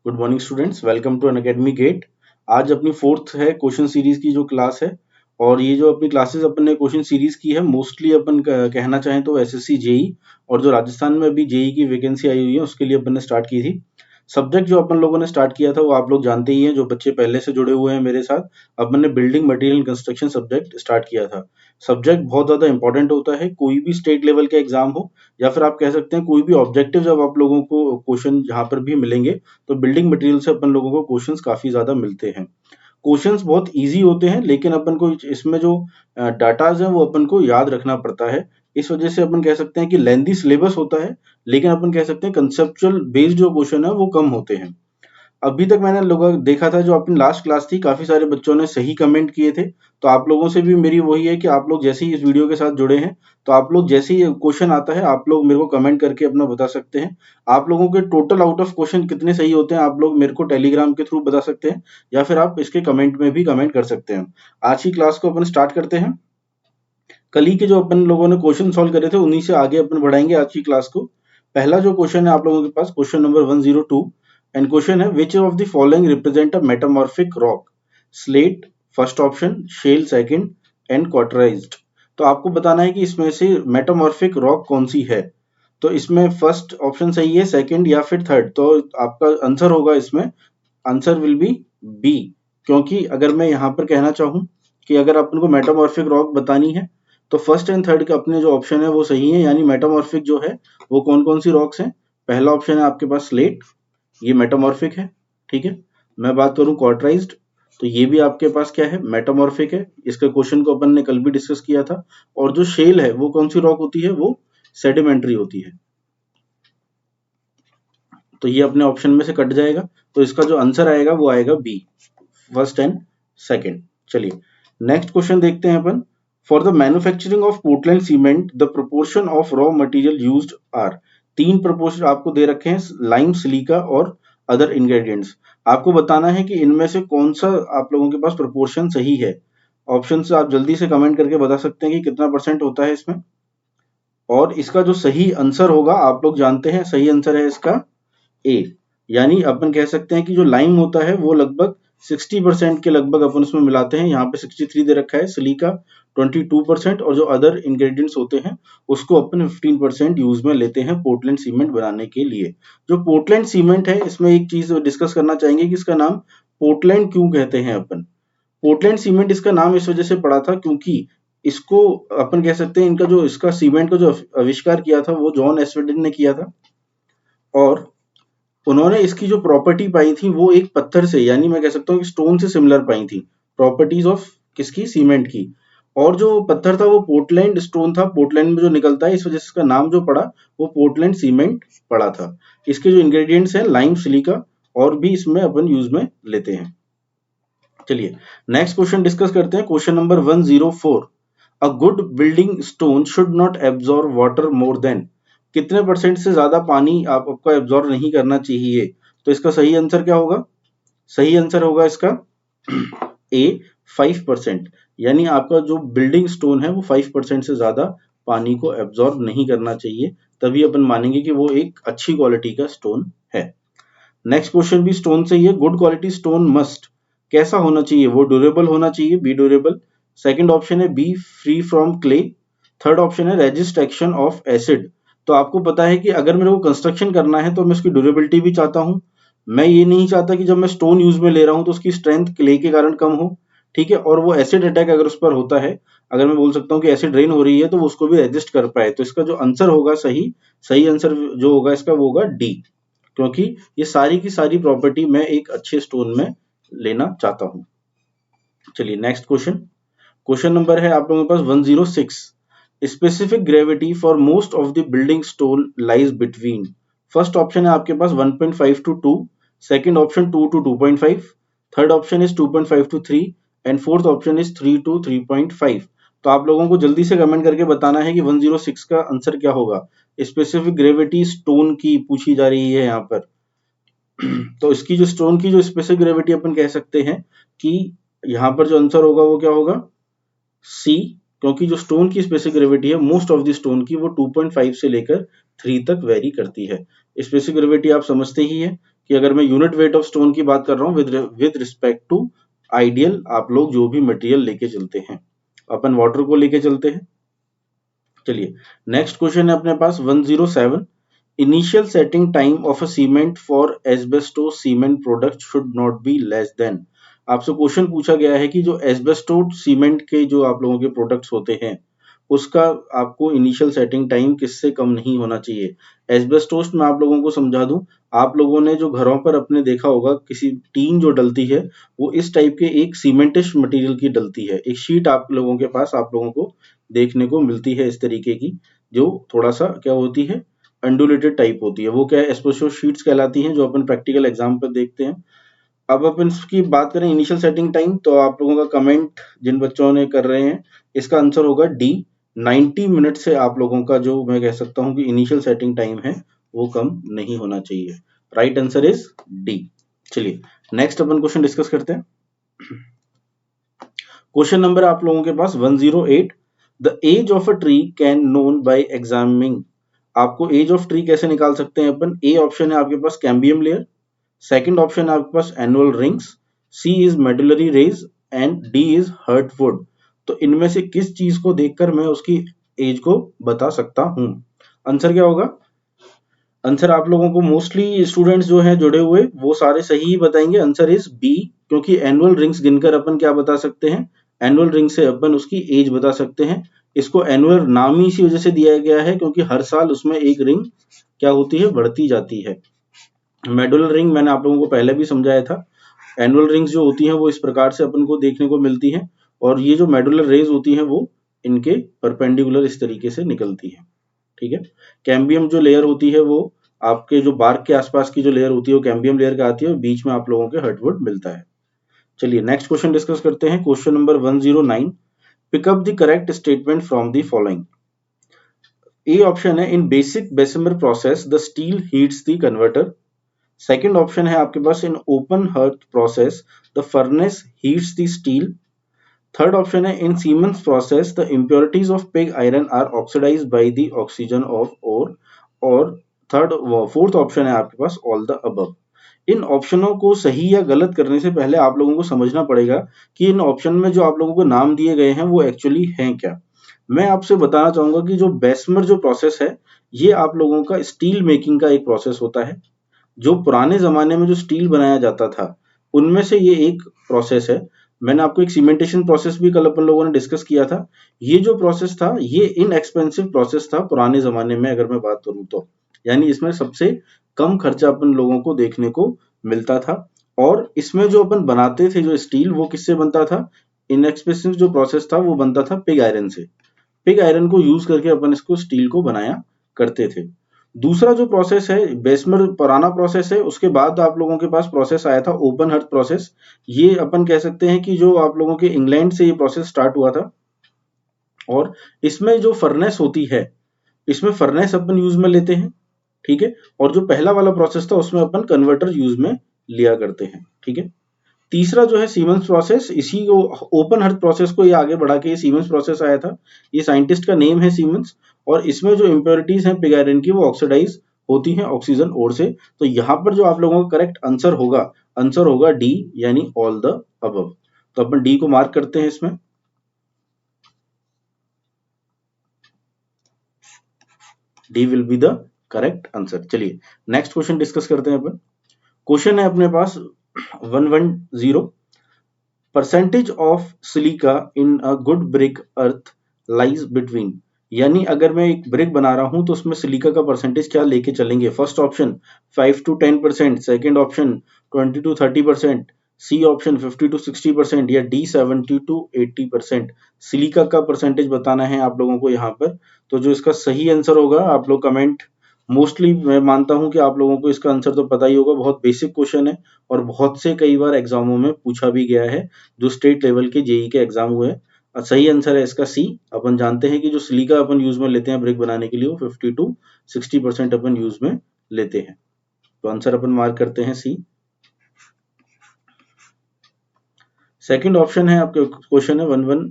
Good morning students, welcome to Unacademy GATE. आज अपनी fourth है क्वेश्चन सीरीज की जो क्लास है। और ये जो अपनी क्लासेस अपन ने क्वेश्चन सीरीज की है, मोस्टली अपन कहना चाहें तो एसएससी जेई और जो राजस्थान में अभी जेई की वैकेंसी आई हुई है उसके लिए अपन ने स्टार्ट की थी। सब्जेक्ट जो अपन लोगों ने स्टार्ट किया था वो आप लोग जानते ही हैं, जो बच्चे पहले से जुड़े हुए हैं मेरे साथ। अपन ने building material construction subject start किया था। सब्जेक्ट बहुत ज्यादा इंपॉर्टेंट होता है, कोई भी स्टेट लेवल का एग्जाम हो या फिर आप कह सकते हैं कोई भी ऑब्जेक्टिव जब आप लोगों को क्वेश्चन जहां पर भी मिलेंगे तो बिल्डिंग मटेरियल से अपन लोगों को क्वेश्चंस काफी ज्यादा मिलते हैं। क्वेश्चंस बहुत इजी होते हैं, लेकिन अपन को इसमें जो डाटाज है वो अपन को याद रखना पड़ता है। इस वजह से अपन कह सकते हैं कि लेंथी सिलेबस होता है, लेकिन अपन कह सकते हैं कंसेप्चुअल बेस्ड जो क्वेश्चन है वो कम होते हैं। अभी तक मैंने लोगों देखा था, जो अपनी लास्ट क्लास थी काफी सारे बच्चों ने सही कमेंट किए थे। तो आप लोगों से भी मेरी वही है कि आप लोग जैसे ही इस वीडियो के साथ जुड़े हैं तो आप लोग जैसे ही क्वेश्चन आता है आप लोग मेरे को कमेंट करके अपना बता सकते हैं। आप लोगों के टोटल आउट ऑफ क्वेश्चन कितने सही होते हैं आप लोग मेरे को टेलीग्राम के थ्रू बता सकते हैं, या फिर आप इसके कमेंट में भी कमेंट कर सकते हैं। आज की क्लास को अपन स्टार्ट करते हैं। कल ही के जो अपन लोगों ने क्वेश्चन सॉल्व करे थे उन्हीं से आगे अपन बढ़ाएंगे आज की क्लास को। पहला जो क्वेश्चन है आप लोगों के पास, क्वेश्चन नंबर 102, एंड क्वेश्चन है which of the following represent a metamorphic rock? Slate first option, shale second, and quartzite. तो आपको बताना है कि इसमें से मेटामॉर्फिक रॉक कौन सी है। तो इसमें फर्स्ट ऑप्शन सही है, सेकंड या फिर थर्ड। तो आपका आंसर होगा इसमें, आंसर विल बी बी। क्योंकि अगर मैं यहाँ पर कहना चाहूँ कि अगर अपन को मेटामॉर्फिक रॉक बतानी है तो फर्स्ट एंड थर्ड के अपने जो ऑप्शन है वो सही है। यानी मेटामॉर्फिक जो है वो कौन कौन सी रॉक्स हैं। पहला ऑप्शन है आपके पास स्लेट, ये मेटामॉर्फिक है। ठीक है। मैं बात करूं क्वार्टराइज्ड, तो ये भी आपके पास क्या है, मेटामॉर्फिक है। इसके क्वेश्चन को अपन ने कल भी डिस्कस किया था। और जो शेल है वो कौन सी रॉक होती है, वो सेडिमेंट्री होती है। तो ये अपने ऑप्शन में से कट जाएगा। तो इसका जो आंसर आएगा वो आएगा बी, फर्स्ट एंड सेकंड। चलिए नेक्स्ट क्वेश्चन देखते हैं अपन। For the manufacturing of Portland cement the proportion of raw material used are. तीन प्रोपोर्शन आपको दे रखे हैं, लाइम, सिलिका और अदर इंग्रेडिएंट्स। आपको बताना है कि इनमें से कौन सा आप लोगों के पास प्रोपोर्शन सही है। ऑप्शन से आप जल्दी से कमेंट करके बता सकते हैं कि कितना परसेंट होता है इसमें। और इसका जो सही आंसर होगा आप लोग जानते हैं, सही आंसर है इसका ए। यानी अपन कह सकते हैं कि जो लाइम होता है वो लगभग 60% के लगभग अपन उसमें मिलाते हैं। यहाँ पे 63 दे रखा है, सिलिका 22%, और जो अदर इंग्रेडिएंट्स होते हैं उसको अपन 15% यूज में लेते हैं पोर्टलैंड सीमेंट बनाने के लिए। जो पोर्टलैंड सीमेंट है इसमें एक चीज डिस्कस करना चाहेंगे कि इसका नाम पोर्टलैंड क्यों कहते हैं अपन। पोर्टलैंड सीमेंट इसका नाम इस वजह से पड़ा था क्योंकि इसको अपन कह सकते हैं, इनका जो इसका सीमेंट का जो आविष्कार किया था वो जॉन एस्वेडेन ने किया था। और उन्होंने इसकी जो प्रॉपर्टी पाई थी वो एक पत्थर से, यानी मैं कह सकता हूँ कि स्टोन से सिमिलर पाई थी, प्रॉपर्टीज ऑफ किसकी, सीमेंट की। और जो पत्थर था वो पोर्टलैंड स्टोन था, पोर्टलैंड में जो निकलता है, इस वजह से इसका नाम जो पड़ा वो पोर्टलैंड सीमेंट पड़ा था। इसके जो इंग्रेडिएंट्स हैं लाइम, सिलिका और भी इसमें अपन यूज में लेते हैं। चलिए नेक्स्ट क्वेश्चन डिस्कस करते हैं। Question number 104, a good building stone should not absorb water more than. कितने परसेंट से ज्यादा पानी आपको एब्जॉर्ब नहीं करना चाहिए। तो इसका सही आंसर क्या होगा, सही आंसर होगा इसका ए, 5%। यानी आपका जो बिल्डिंग स्टोन है वो 5% से ज्यादा पानी को एब्जॉर्ब नहीं करना चाहिए, तभी अपन मानेंगे कि वो एक अच्छी क्वालिटी का स्टोन है। नेक्स्ट क्वेश्चन भी स्टोन से ही है। गुड क्वालिटी स्टोन मस्ट, कैसा होना चाहिए, वो ड्यूरेबल होना चाहिए, बी ड्यूरेबल। सेकंड ऑप्शन है B, free from clay. Third option है रेजिस्ट एक्शन ऑफ एसिड। तो आपको पता है कि अगर मेरे को कंस्ट्रक्शन करना है तो मैं उसकी ड्यूरेबिलिटी भी चाहता हूँ। मैं ये नहीं चाहता कि जब मैं स्टोन यूज में ले रहा हूँ तो उसकी स्ट्रेंथ क्ले के कारण कम हो। ठीक है। और वो एसिड अटैक अगर उस पर होता है, अगर मैं बोल सकता हूँ कि एसिड रेन हो रही है तो वो उसको भी रेजिस्ट कर पाए। तो इसका जो आंसर होगा सही, सही आंसर जो होगा इसका वो होगा डी, क्योंकि ये सारी की सारी प्रॉपर्टी मैं एक अच्छे स्टोन में लेना चाहता हूं। चलिए नेक्स्ट क्वेश्चन, क्वेश्चन नंबर है आप लोगों के पास 106, specific gravity for most of the building stone lies between. First option है आपके पास 1.5 to 2, second option 2 to 2.5, third option is 2.5 to 3, and fourth option is 3 to 3.5। तो आप लोगों को जल्दी से कमेंट करके बताना है कि 106 का आंसर क्या होगा। स्पेसिफिक ग्रेविटी स्टोन की पूछी जा रही है यहाँ पर। तो इसकी जो स्टोन की जो स्पेसिफिक ग्रेविटी अपन कह सकते हैं कि यहाँ पर जो आंसर होगा वो क्या होगा, सी। क्योंकि जो स्टोन की स्पेसिफिक ग्रेविटी है मोस्ट ऑफ द स्टोन की वो 2.5 से लेकर 3 तक वेरी करती है। स्पेसिफिक ग्रेविटी आप समझते ही है कि अगर मैं यूनिट वेट ऑफ स्टोन की बात कर रहा हूँ विद रिस्पेक्ट टू आइडियल, आप लोग जो भी मटेरियल लेके चलते हैं, अपन वाटर को लेके चलते हैं। चलिए नेक्स्ट क्वेश्चन है अपने पास 107। Initial setting time of a cement for asbestos cement product should not be less then. आपसे क्वेश्चन पूछा गया है कि जो एस्बेस्टोस सीमेंट के जो आप लोगों के प्रोडक्ट्स होते हैं उसका आपको इनिशियल सेटिंग टाइम किससे कम नहीं होना चाहिए। एस्बेस्टोस में आप लोगों को समझा दूं, आप लोगों ने जो घरों पर अपने देखा होगा किसी टीन जो डलती है वो इस टाइप के एक सीमेंटिश मटेरियल की डलती है, एक शीट आप लोगों के पास आप लोगों को देखने को मिलती है इस तरीके की, जो थोड़ा सा क्या होती है, अंडुलेटेड टाइप होती है। वो क्या है, एस्बेस्टोस शीट्स कहलाती हैं, जो अपन प्रैक्टिकल एग्जाम पर देखते हैं। अब अपन इसकी बात करें इनिशियल सेटिंग टाइम, तो आप लोगों का कमेंट जिन बच्चों ने कर रहे हैं इसका आंसर होगा डी। 90 मिनट से आप लोगों का जो मैं कह सकता हूं कि इनिशियल सेटिंग टाइम है वो कम नहीं होना चाहिए। Right answer is D. चलिए नेक्स्ट अपन क्वेश्चन डिस्कस करते हैं। क्वेश्चन नंबर आप लोगों के पास 108। The age of a tree can known by examining. आपको एज ऑफ ट्री कैसे निकाल सकते हैं अपन। ए ऑप्शन है आपके पास कैम्बियम लेयर, सेकंड ऑप्शन है आपके पास annual rings, C is medullary rays and D is heartwood. तो इनमें से किस चीज को देखकर मैं उसकी एज को बता सकता हूं। आंसर क्या होगा। आंसर आप लोगों को मोस्टली स्टूडेंट्स जो हैं जुड़े हुए वो सारे सही ही बताएंगे। आंसर इज बी, क्योंकि एनुअल रिंग्स गिनकर अपन क्या बता सकते हैं, एनुअल रिंग से अपन उसकी एज बता सकते हैं। इसको एनुअल नाम ही इसी वजह से दिया गया है क्योंकि हर साल उसमें एक रिंग क्या होती है, बढ़ती जाती है। मेडुलर रिंग मैंने आप लोगों को पहले भी समझाया था। एनुअल रिंग्स जो होती हैं वो इस प्रकार से अपन को देखने को मिलती हैं, और ये जो मेडुलर रेज होती हैं वो इनके परपेंडिकुलर इस तरीके से निकलती है। ठीक है। कैम्बियम जो लेयर होती है वो आपके जो बार्क के आसपास की जो लेयर होती है वो कैम्बियम लेयर का आती है, और बीच में आप लोगों के हर्टवुड मिलता है। चलिए नेक्स्ट क्वेश्चन डिस्कस करते हैं। Question number 109। Pick up the correct statement from the following. A option है in basic Bessemer process the steel heats the converter. Second option है आपके पास in open hearth process the furnace heats the steel. Third option है in Siemens process the impurities of pig iron are oxidised by the oxygen of ore. और third fourth option है आपके पास all the above. इन ऑप्शनों को सही या गलत करने से पहले आप लोगों को समझना पड़ेगा कि इन ऑप्शन में जो आप लोगों को नाम दिए गए हैं वो एक्चुअली हैं क्या। मैं आपसे बताना चाहूंगा कि जो बेसमर जो प्रोसेस है ये आप लोगों का स्टील मेकिंग का एक प्रोसेस होता है। जो पुराने जमाने में जो स्टील बनाया जाता था उनमें से ये एक प्रोसेस है। मैंने आपको एक सीमेंटेशन प्रोसेस भी कल अपन लोगों ने डिस्कस किया था। ये जो प्रोसेस था ये इनएक्सपेंसिव प्रोसेस था पुराने जमाने में, अगर मैं बात करूं तो यानी इसमें सबसे कम खर्चा अपन लोगों को देखने को मिलता था। और इसमें जो अपन बनाते थे जो स्टील वो किससे बनता था, इनएक्सपेंसिव जो प्रोसेस था वो बनता था पिग आयरन से। पिग आयरन को यूज करके अपन इसको स्टील को बनाया करते थे। दूसरा जो प्रोसेस है बेसमर पुराना प्रोसेस है, उसके बाद आप लोगों के पास प्रोसेस आया था ओपन हर्थ प्रोसेस। ये अपन कह सकते हैं कि जो आप लोगों के इंग्लैंड से ये प्रोसेस स्टार्ट हुआ था। और इसमें जो फर्नेस होती है इसमें फर्नेस अपन यूज में लेते हैं। ठीक है। और जो पहला वाला प्रोसेस था उसमें अपन कन्वर्टर यूज में लिया करते हैं। ठीक है। तीसरा जो है सीमेंस प्रोसेस, इसी को ओपन हर्थ प्रोसेस को ये आगे बढ़ा के ये सीमेंस प्रोसेस आया था। ये साइंटिस्ट का नेम है सीमेंस। और इसमें जो इम्प्योरिटीज हैं पिग आयरन की वो ऑक्सीडाइज होती हैं ऑक्सीजन ओर से। तो यहाँ पर जो आप लोगों का करेक्ट आंसर होगा डी, यानी ऑल द अबव। तो अपन डी को मार्क करते हैं इसमें। D will be the correct answer. चलिए नेक्स्ट क्वेश्चन डिस्कस करते हैं अपन। क्वेश्चन है अपने पास 110। Percentage of silica in a good brick earth lies between. यानी अगर मैं एक ब्रिक बना रहा हूं तो उसमें सिलिका का परसेंटेज क्या लेके चलेंगे। First option 5 to 10%, second option 20 to 30%, C option 50 to 60% या डी 70 to 80%। सिलिका का परसेंटेज बताना है आप लोगों को यहाँ पर। तो जो इसका सही आंसर होगा आप लोग कमेंट, मोस्टली मैं मानता हूं कि आप लोगों को इसका आंसर तो पता ही होगा, बहुत बेसिक क्वेश्चन है और बहुत से कई बार एग्जामों में पूछा भी गया है जो स्टेट लेवल के जेई के एग्जाम हुए हैं। सही आंसर है इसका सी। अपन जानते हैं कि जो सिलिका अपन यूज में लेते हैं ब्रिक बनाने के लिए वो 50 to 60% अपन यूज में लेते हैं। तो आंसर अपन मार्क करते हैं सी। सेकंड ऑप्शन है आपके क्वेश्चन है 11।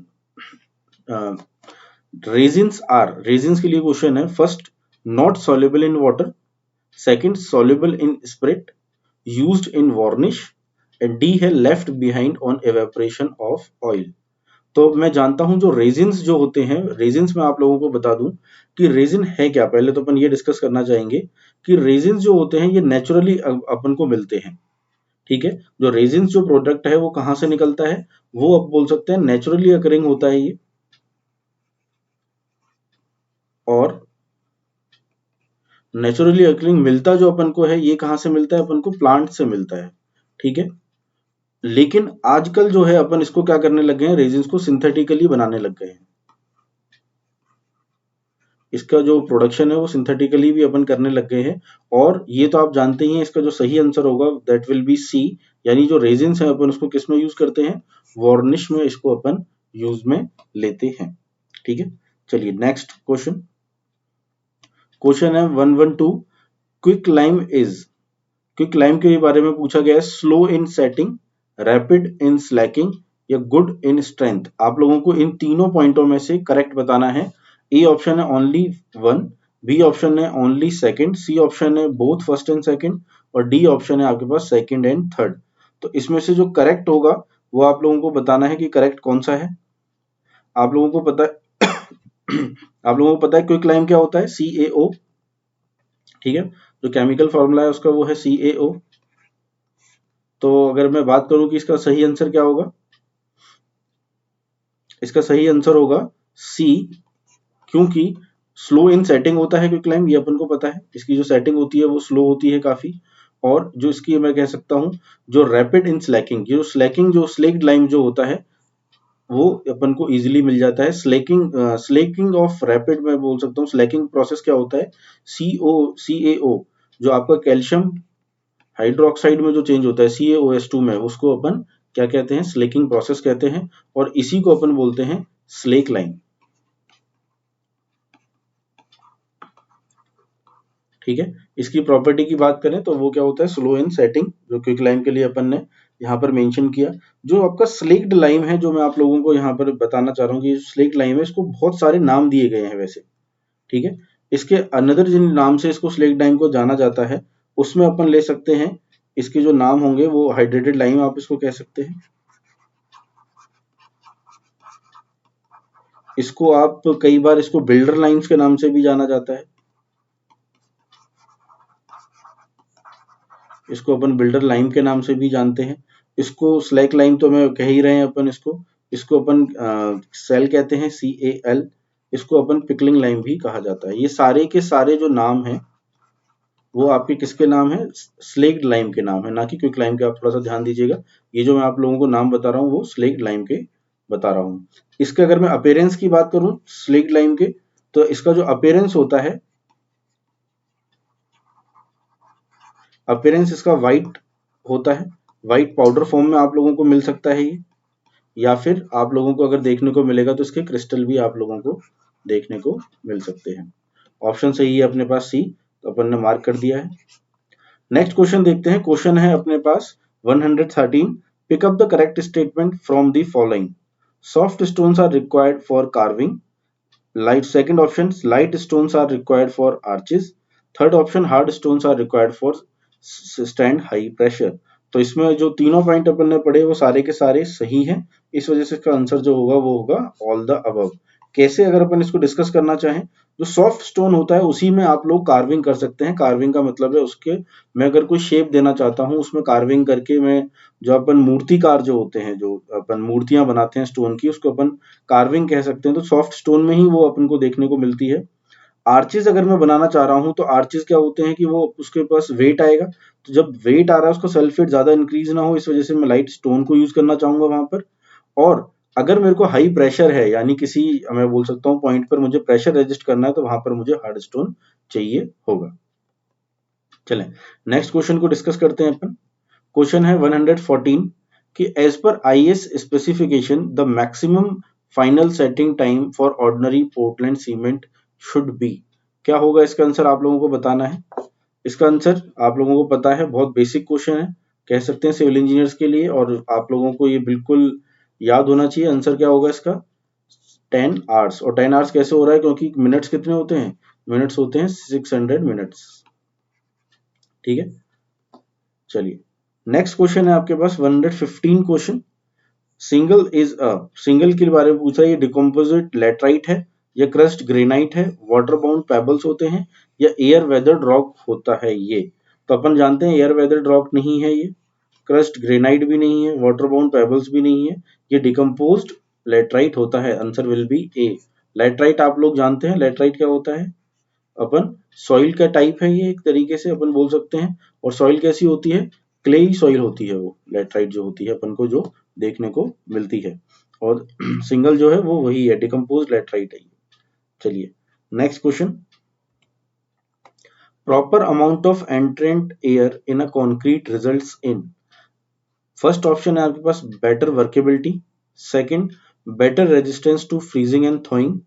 रेजिन्स के लिए क्वेश्चन है। First, not soluble in water, second soluble in spirit, used in varnish and D है left behind on evaporation of oil। तो मैं जानता हूं जो रेजिन्स जो होते हैं, रेजिन्स में आप लोगों को बता दूं कि रेजिन है क्या। पहले तो अपन ये डिस्कस करना चाहेंगे कि रेजिन्स जो होते हैं ये नेचुरली अपन को मिलते हैं। ठीक है, जो रेजिन्स जो प्रोडक्ट है वो कहां से निकलता है, वो आप बोल सकते हैं नेचुरली अकरिंग होता है ये। और नेचुरली अकरिंग मिलता जो अपन को है ये कहां से मिलता है, अपन को प्लांट से मिलता है। ठीक है, लेकिन आजकल जो है अपन इसको क्या करने लग गए हैं, रेजिन्स को सिंथेटिकली बनाने लग गए हैं। इसका जो प्रोडक्शन है वो सिंथेटिकली भी अपन करने लग गए हैं। और ये तो आप जानते ही हैं, इसका जो सही आंसर होगा दैट विल बी सी, यानी जो रेजिन्स है अपन उसको किस में यूज करते हैं, वार्निश में इसको अपन यूज में लेते हैं। ठीक है, चलिए नेक्स्ट क्वेश्चन। क्वेश्चन है 112, quick lime is, quick lime के बारे में पूछा गया है, slow in setting, rapid in Slaking या गुड इन स्ट्रेंथ। आप लोगों को इन तीनों पॉइंटों में से करेक्ट बताना है। ए ऑप्शन है ओनली वन, बी ऑप्शन है ओनली सेकंड, सी ऑप्शन है बोथ फर्स्ट एंड सेकंड और डी ऑप्शन है आपके पास सेकंड एंड थर्ड। तो इसमें से जो करेक्ट होगा वो आप लोगों को बताना है कि करेक्ट कौन सा है। आप लोगों को पता है आप लोगों को पता है क्विक लाइम क्या होता है, CaO। ठीक है, जो केमिकल फॉर्मूला है उसका वो है CaO। तो अगर मैं बात करूं कि इसका सही आंसर क्या होगा, इसका सही आंसर होगा सी, क्योंकि स्लो इन सेटिंग होता है क्विक लाइम, ये अपन को पता है। इसकी जो सेटिंग होती है वो स्लो होती है काफी। और जो इसकी मैं कह सकता हूं जो रैपिड इन स्लैकिंग, जो स्लैकिंग जो स्लेक्ड लाइम जो होता है वो अपन को इजीली मिल जाता है। स्लेकिंग ऑफ रैपिड मैं बोल सकता हूँ, स्लैकिंग प्रोसेस क्या होता है, CaO जो आपका कैल्शियम हाइड्रोक्साइड में जो चेंज होता है CaOH2 में, उसको अपन क्या कहते हैं, स्लेकिंग प्रोसेस कहते हैं। और इसी को अपन बोलते हैं स्लेक लाइन। ठीक है, इसकी प्रॉपर्टी की बात करें तो वो क्या होता है, स्लो इन सेटिंग, जो क्विक लाइम के लिए अपन ने यहाँ पर मेंशन किया। जो आपका स्लेक्ड लाइम है, जो मैं आप लोगों को यहाँ पर बताना चाह रहा हूँ कि स्लेक्ड लाइम है, इसको बहुत सारे नाम दिए गए हैं वैसे। ठीक है, इसके अनदर जिन नाम से इसको स्लेक्ड लाइम को जाना जाता है उसमें अपन ले सकते हैं, इसके जो नाम होंगे वो हाइड्रेटेड लाइम आप इसको कह सकते हैं। इसको आप कई बार इसको बिल्डर लाइम्स के नाम से भी जाना जाता है। इसको अपन बिल्डर लाइम के नाम से भी जानते हैं। इसको स्लैक लाइम तो मैं कह ही रहे हैं अपन, इसको इसको अपन सेल कहते हैं, CaL। इसको अपन पिकलिंग लाइम भी कहा जाता है। ये सारे के सारे जो नाम हैं वो आपके किसके नाम है, स्लेक्ड लाइम के नाम है, ना कि क्विक लाइम के। आप थोड़ा सा ध्यान दीजिएगा, ये जो मैं आप लोगों को नाम बता रहा हूँ वो स्लेक्ड लाइम के बता रहा हूँ। इसके अगर मैं अपीयरेंस की बात करूं स्लेक्ड लाइम के, तो इसका जो अपीयरेंस होता है, अपीयरेंस इसका व्हाइट होता है। व्हाइट पाउडर फॉर्म में आप लोगों को मिल सकता है ये, या फिर आप लोगों को अगर देखने को मिलेगा तो इसके क्रिस्टल भी आप लोगों को देखने को मिल सकते हैं। ऑप्शन सही है अपने पास सी, तो अपन ने मार्क कर दिया है। नेक्स्ट क्वेश्चन देखते हैं। क्वेश्चन है अपने पास 113, pick up the correct statement from the following, soft stones are required for carving, light second option, light stones are required for arches, third option, hard stones are required for stand high pressure। तो इसमें जो तीनों point अपन ने पढ़े वो सारे के सारे सही हैं, इस वजह से इसका आंसर जो होगा वो होगा ऑल द अबव। कैसे, अगर अपन इसको डिस्कस करना चाहें, जो सॉफ्ट स्टोन होता है उसी में आप लोग कार्विंग कर सकते हैं। कार्विंग का मतलब है उसके, मैं अगर कोई शेप देना चाहता हूँ उसमें कार्विंग करके मैं, जो अपन मूर्तिकार जो होते हैं, जो अपन मूर्तियां बनाते हैं स्टोन की, उसको अपन कार्विंग कह सकते हैं। तो सॉफ्ट स्टोन में ही वो अपन को देखने को मिलती है। आर्चेस अगर मैं बनाना चाह रहा हूं तो आर्चेस क्या होते हैं कि वो उसके पास वेट आएगा, तो जब वेट आ रहा है उसका सल्फेट ज्यादा इंक्रीज ना हो, इस वजह से मैं लाइट स्टोन को यूज करना चाहूंगा वहां पर। और अगर मेरे को हाई प्रेशर है, यानी किसी, मैं बोल सकता हूँ पॉइंट पर मुझे प्रेशर रेजिस्ट करना है, तो वहां पर मुझे हार्ड स्टोन चाहिए होगा। चलें नेक्स्ट क्वेश्चन को डिस्कस करते हैं अपन। क्वेश्चन है 114 कि as per IS specification the maximum final setting time for ordinary Portland cement should be. क्या होगा इसका आंसर, आप लोगों को बताना है। इसका आंसर आप लोगों को पता है, बहुत बेसिक क्वेश्चन है, कह सकते हैं सिविल इंजीनियर्स के लिए, और आप लोगों को ये बिल्कुल याद होना चाहिए। आंसर क्या होगा इसका, 10 आवर्स। और 10 आवर्स कैसे हो रहा है, क्योंकि मिनट्स कितने होते हैं, मिनट्स होते हैं 600 मिनट्स। ठीक है, चलिए नेक्स्ट क्वेश्चन है आपके पास 115 क्वेश्चन। सिंगल के बारे में पूछा, ये डिकम्पोजिट लेटराइट है या क्रस्ट ग्रेनाइट है, वाटर बाउंड पेबल्स होते हैं या एयर वेदर्ड रॉक होता है। ये तो अपन जानते हैं एयर वेदर्ड रॉक नहीं है, ये क्रस्ट ग्रेनाइट भी नहीं है, वाटर बाउंड पेबल्स भी नहीं है, ये डिकम्पोज्ड लेटराइट होता है। Answer will B A. Laterite आप लोग जानते हैं लेटराइट क्या होता है, अपन सॉइल का टाइप है ये, एक तरीके से अपन बोल सकते हैं। और सॉइल कैसी होती है, क्लेई सॉइल होती है वो लेटराइट जो होती है अपन को जो देखने को मिलती है। और सिंगल जो है वो वही है, डिकम्पोज लेटराइट है। चलिए next question, proper amount of entrained air in a concrete results in. First option है आपके पास better workability, second better resistance to freezing and thawing,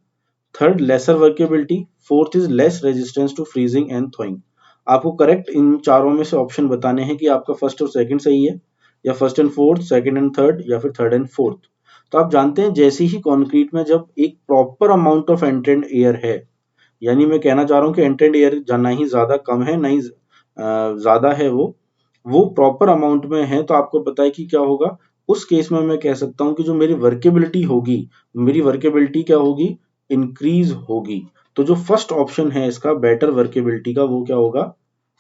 third lesser workability, fourth is less resistance to freezing and thawing. आपको correct इन चारों में से option बताने हैं कि आपका फर्स्ट और सेकंड सही है या first and fourth, second and third या फिर थर्ड एंड फोर्थ। तो आप जानते हैं जैसे ही कॉन्क्रीट में जब एक proper amount of entrained air है, यानी मैं कहना चाह रहा हूँ कि एंट्रेंट एयर ना ही ज्यादा कम है ना ही ज्यादा है, वो प्रॉपर अमाउंट में है, तो आपको पता है कि क्या होगा उस केस में। मैं कह सकता हूँ कि जो मेरी वर्केबिलिटी होगी, मेरी वर्केबिलिटी क्या होगी, इंक्रीज होगी। तो जो फर्स्ट ऑप्शन है इसका बेटर वर्केबिलिटी का, वो क्या होगा,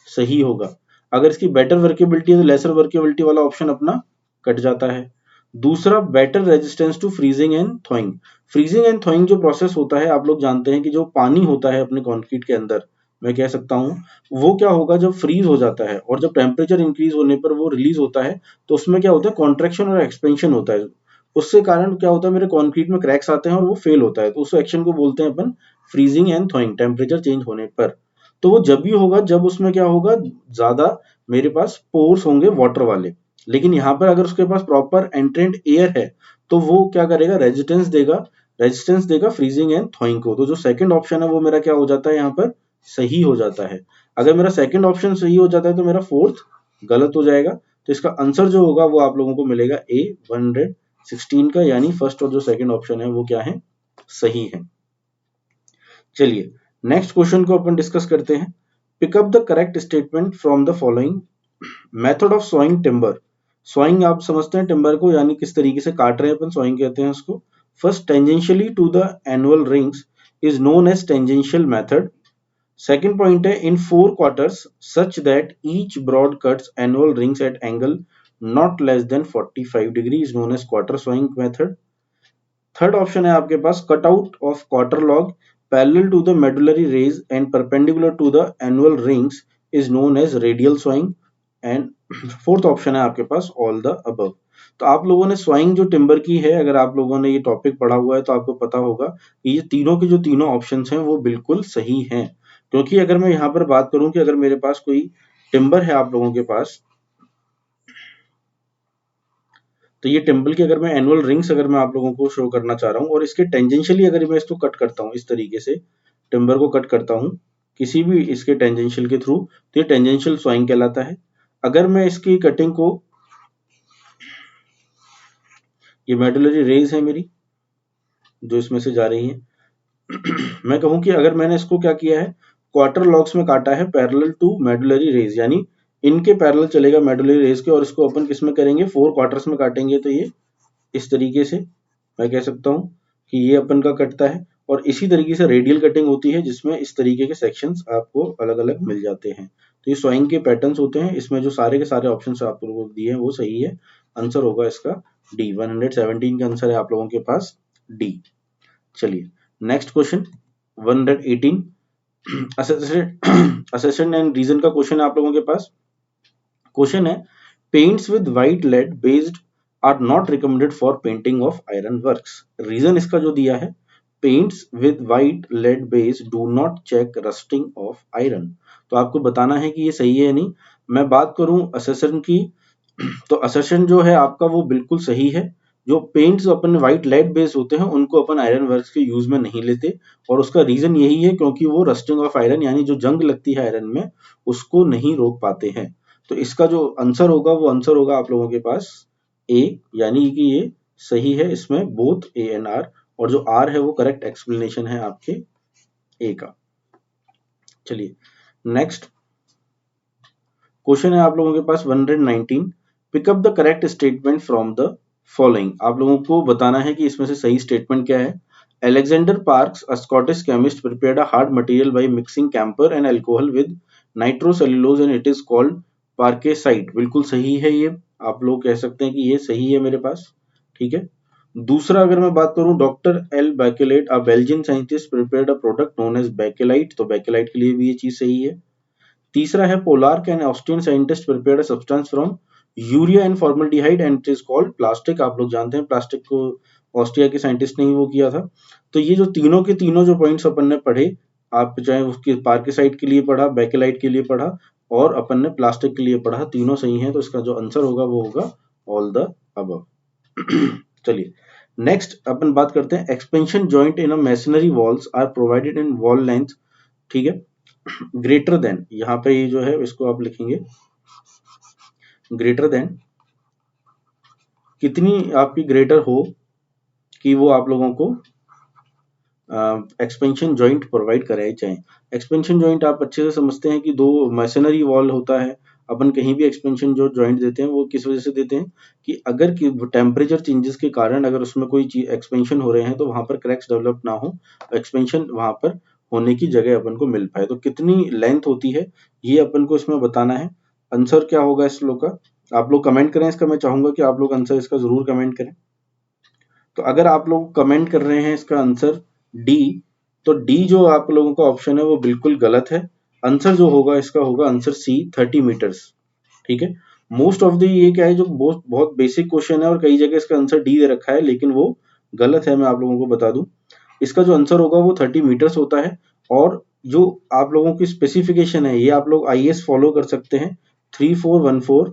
सही होगा। अगर इसकी बेटर वर्केबिलिटी है तो लेसर वर्केबिलिटी वाला ऑप्शन अपना कट जाता है। दूसरा better resistance to freezing and thawing. Freezing and thawing जो प्रोसेस होता है, आप लोग जानते हैं कि जो पानी होता है अपने कंक्रीट के अंदर, मैं कह सकता हूँ वो क्या होगा जब फ्रीज हो जाता है और जब टेम्परेचर इंक्रीज होने पर वो रिलीज होता है, तो उसमें क्या होता है कॉन्ट्रेक्शन और एक्सपेंशन होता है। उससे कारण क्या होता है, मेरे कंक्रीट में क्रैक्स आते हैं और वो फेल होता है, तो उस एक्शन को बोलते हैं अपन freezing and thawing, temperature change होने पर। तो वो जब भी होगा जब उसमें क्या होगा, ज्यादा मेरे पास पोर्स होंगे वाटर वाले। लेकिन यहाँ पर अगर उसके पास प्रॉपर एंट्रेंट एयर है तो वो क्या करेगा, रेजिस्टेंस देगा फ्रीजिंग एंड थॉइंग को। तो जो सेकंड ऑप्शन है वो मेरा क्या हो जाता है, यहाँ पर सही हो जाता है। अगर मेरा सेकंड ऑप्शन सही हो जाता है तो मेरा फोर्थ गलत हो जाएगा। तो इसका आंसर जो होगा वो आप लोगों को मिलेगा ए 116 का, यानी फर्स्ट और जो सेकंड ऑप्शन है वो क्या है, सही है। चलिए नेक्स्ट क्वेश्चन को अपन डिस्कस करते हैं। Pick up the correct statement from the following. Method of sawing timber. Sawing आप समझते हैं टिम्बर को, यानी किस तरीके से काट रहे हैं अपन, सॉइंग कहते हैं उसको। First, tangentially to the annual rings is known as tangential method. Second point है in 4 quarters such that each broad cuts annual rings at angle not less than 45 degree is known as quarter sawing method. Third option है आपके पास cut out of quarter log parallel to the medullary rays and perpendicular to the annual rings is known as radial sawing. And fourth option है आपके पास all the above. तो आप लोगों ने स्वाइंग जो टिम्बर की है, अगर आप लोगों ने ये टॉपिक पढ़ा हुआ है तो आपको पता होगा कि ये तीनों के जो तीनों ऑप्शंस हैं वो बिल्कुल सही हैं। क्योंकि अगर मैं यहाँ पर बात करूं कि अगर मेरे पास कोई टिम्बर है आप लोगों के पास, तो ये टेम्पल की अगर मैं एनुअल रिंग्स अगर मैं आप लोगों को शो करना चाह रहा हूँ और इसके टेंजेंशियली अगर मैं इसको कट करता हूँ, इस तरीके से टिम्बर को कट करता हूँ किसी भी इसके टेंजेंशियल के थ्रू, तो ये टेंजेंशियल स्वाइंग कहलाता है। अगर मैं इसकी कटिंग को, ये मेडुलरी रेज है मेरी जो इसमें से जा रही है, मैं कहूँ कि अगर मैंने इसको क्या किया है, क्वार्टर लॉग्स में काटा है पैरेलल टू मेडुलरी रेज, यानी इनके पैरेलल चलेगा मेडुलरी रेज के, और इसको अपन किस में करेंगे, 4 क्वार्टर्स में काटेंगे। तो ये इस तरीके से मैं कह सकता हूँ कि ये अपन का कटता है। और इसी तरीके से रेडियल कटिंग होती है जिसमें इस तरीके के सेक्शंस आपको अलग अलग मिल जाते हैं। तो ये स्वाइंग के पैटर्न्स होते हैं। इसमें जो सारे के सारे ऑप्शंस आप लोगों को दिए हैं वो सही है। आंसर होगा इसका डी, 117 का आंसर है आप लोगों के पास डी। चलिए next question 118, assertion and reason का क्वेश्चन है आप लोगों के पास। क्वेश्चन है paints with white lead based are not recommended for painting of iron works. Reason इसका जो दिया है, paints with white lead base do not check rusting of iron. तो आपको बताना है कि ये सही है या नहीं। मैं बात करूं असेशन की, तो असेशन जो है आपका वो बिल्कुल सही है। जो पेंट्स अपन व्हाइट लेड बेस होते हैं उनको अपन आयरन वर्क्स के यूज में नहीं लेते, और उसका रीजन यही है क्योंकि वो रस्टिंग ऑफ आयरन यानी जो जंग लगती है आयरन में उसको नहीं रोक पाते हैं। तो इसका जो आंसर होगा वो आंसर होगा आप लोगों के पास ए, यानी कि ये सही है। इसमें बोथ ए एंड आर, और जो आर है वो करेक्ट एक्सप्लेनेशन है आपके ए का। चलिए नेक्स्ट क्वेश्चन है आप लोगों के पास 119, pick up the correct statement from the following. आप लोगों को बताना है कि इसमें से सही स्टेटमेंट क्या है। Alexander Parks, a Scottish chemist, prepared a hard material by mixing camphor and alcohol with nitrocellulose and it is called Parkesite। बिल्कुल सही है ये, आप लोग कह सकते हैं कि ये सही है मेरे पास, ठीक है। दूसरा अगर मैं बात करूं, doctor L Baekeland, a Belgian scientist, prepared a product known as Bakelite, तो बैकेलाइट के लिए भी ये चीज सही है। तीसरा है Pollak, an Austrian scientist, prepared a substance from urea and formaldehyde and it is called plastic. आप लोग जानते हैं प्लास्टिक को ऑस्ट्रिया के साइंटिस्ट ने ही वो किया था। तो ये जो तीनों के तीनों जो पॉइंट्स अपन ने पढ़े, आप चाहे उसके पार्केसाइट के लिए पढ़ा, बैकेलाइट के लिए पढ़ा और अपन ने प्लास्टिक के लिए पढ़ा, तीनों सही हैं। तो इसका जो आंसर होगा वो होगा ऑल द अबव। चलिए नेक्स्ट अपन बात करते हैं, expansion joint in a masonry walls are provided in wall length, ठीक है, ग्रेटर देन, यहाँ पे ये जो है इसको आप लिखेंगे ग्रेटर देन, कितनी आपकी ग्रेटर हो कि वो आप लोगों को एक्सपेंशन जॉइंट प्रोवाइड कराए जाए। एक्सपेंशन जॉइंट आप अच्छे से समझते हैं कि दो मैसनरी वॉल होता है, अपन कहीं भी एक्सपेंशन जो जॉइंट देते हैं वो किस वजह से देते हैं कि अगर टेम्परेचर चेंजेस के कारण अगर उसमें कोई चीज एक्सपेंशन हो रहे हैं तो वहां पर क्रैक्स डेवलप ना हो, एक्सपेंशन वहां पर होने की जगह अपन को मिल पाए। तो कितनी लेंथ होती है ये अपन को इसमें बताना है। आंसर क्या होगा इस लोग का, आप लोग कमेंट करें इसका, मैं चाहूंगा कि आप लोग आंसर इसका जरूर कमेंट करें। तो अगर आप लोग कमेंट कर रहे हैं इसका आंसर डी, तो डी जो आप लोगों का ऑप्शन है वो बिल्कुल गलत है। आंसर जो होगा इसका होगा आंसर सी, 30 मीटर्स, ठीक है। मोस्ट ऑफ द ये क्या है, जो बहुत बेसिक क्वेश्चन है और कई जगह इसका आंसर डी दे रखा है लेकिन वो गलत है। मैं आप लोगों को बता दूं, इसका जो आंसर होगा वो 30 मीटर्स होता है। और जो आप लोगों की स्पेसिफिकेशन है ये आप लोग आईएएस फॉलो कर सकते हैं 3414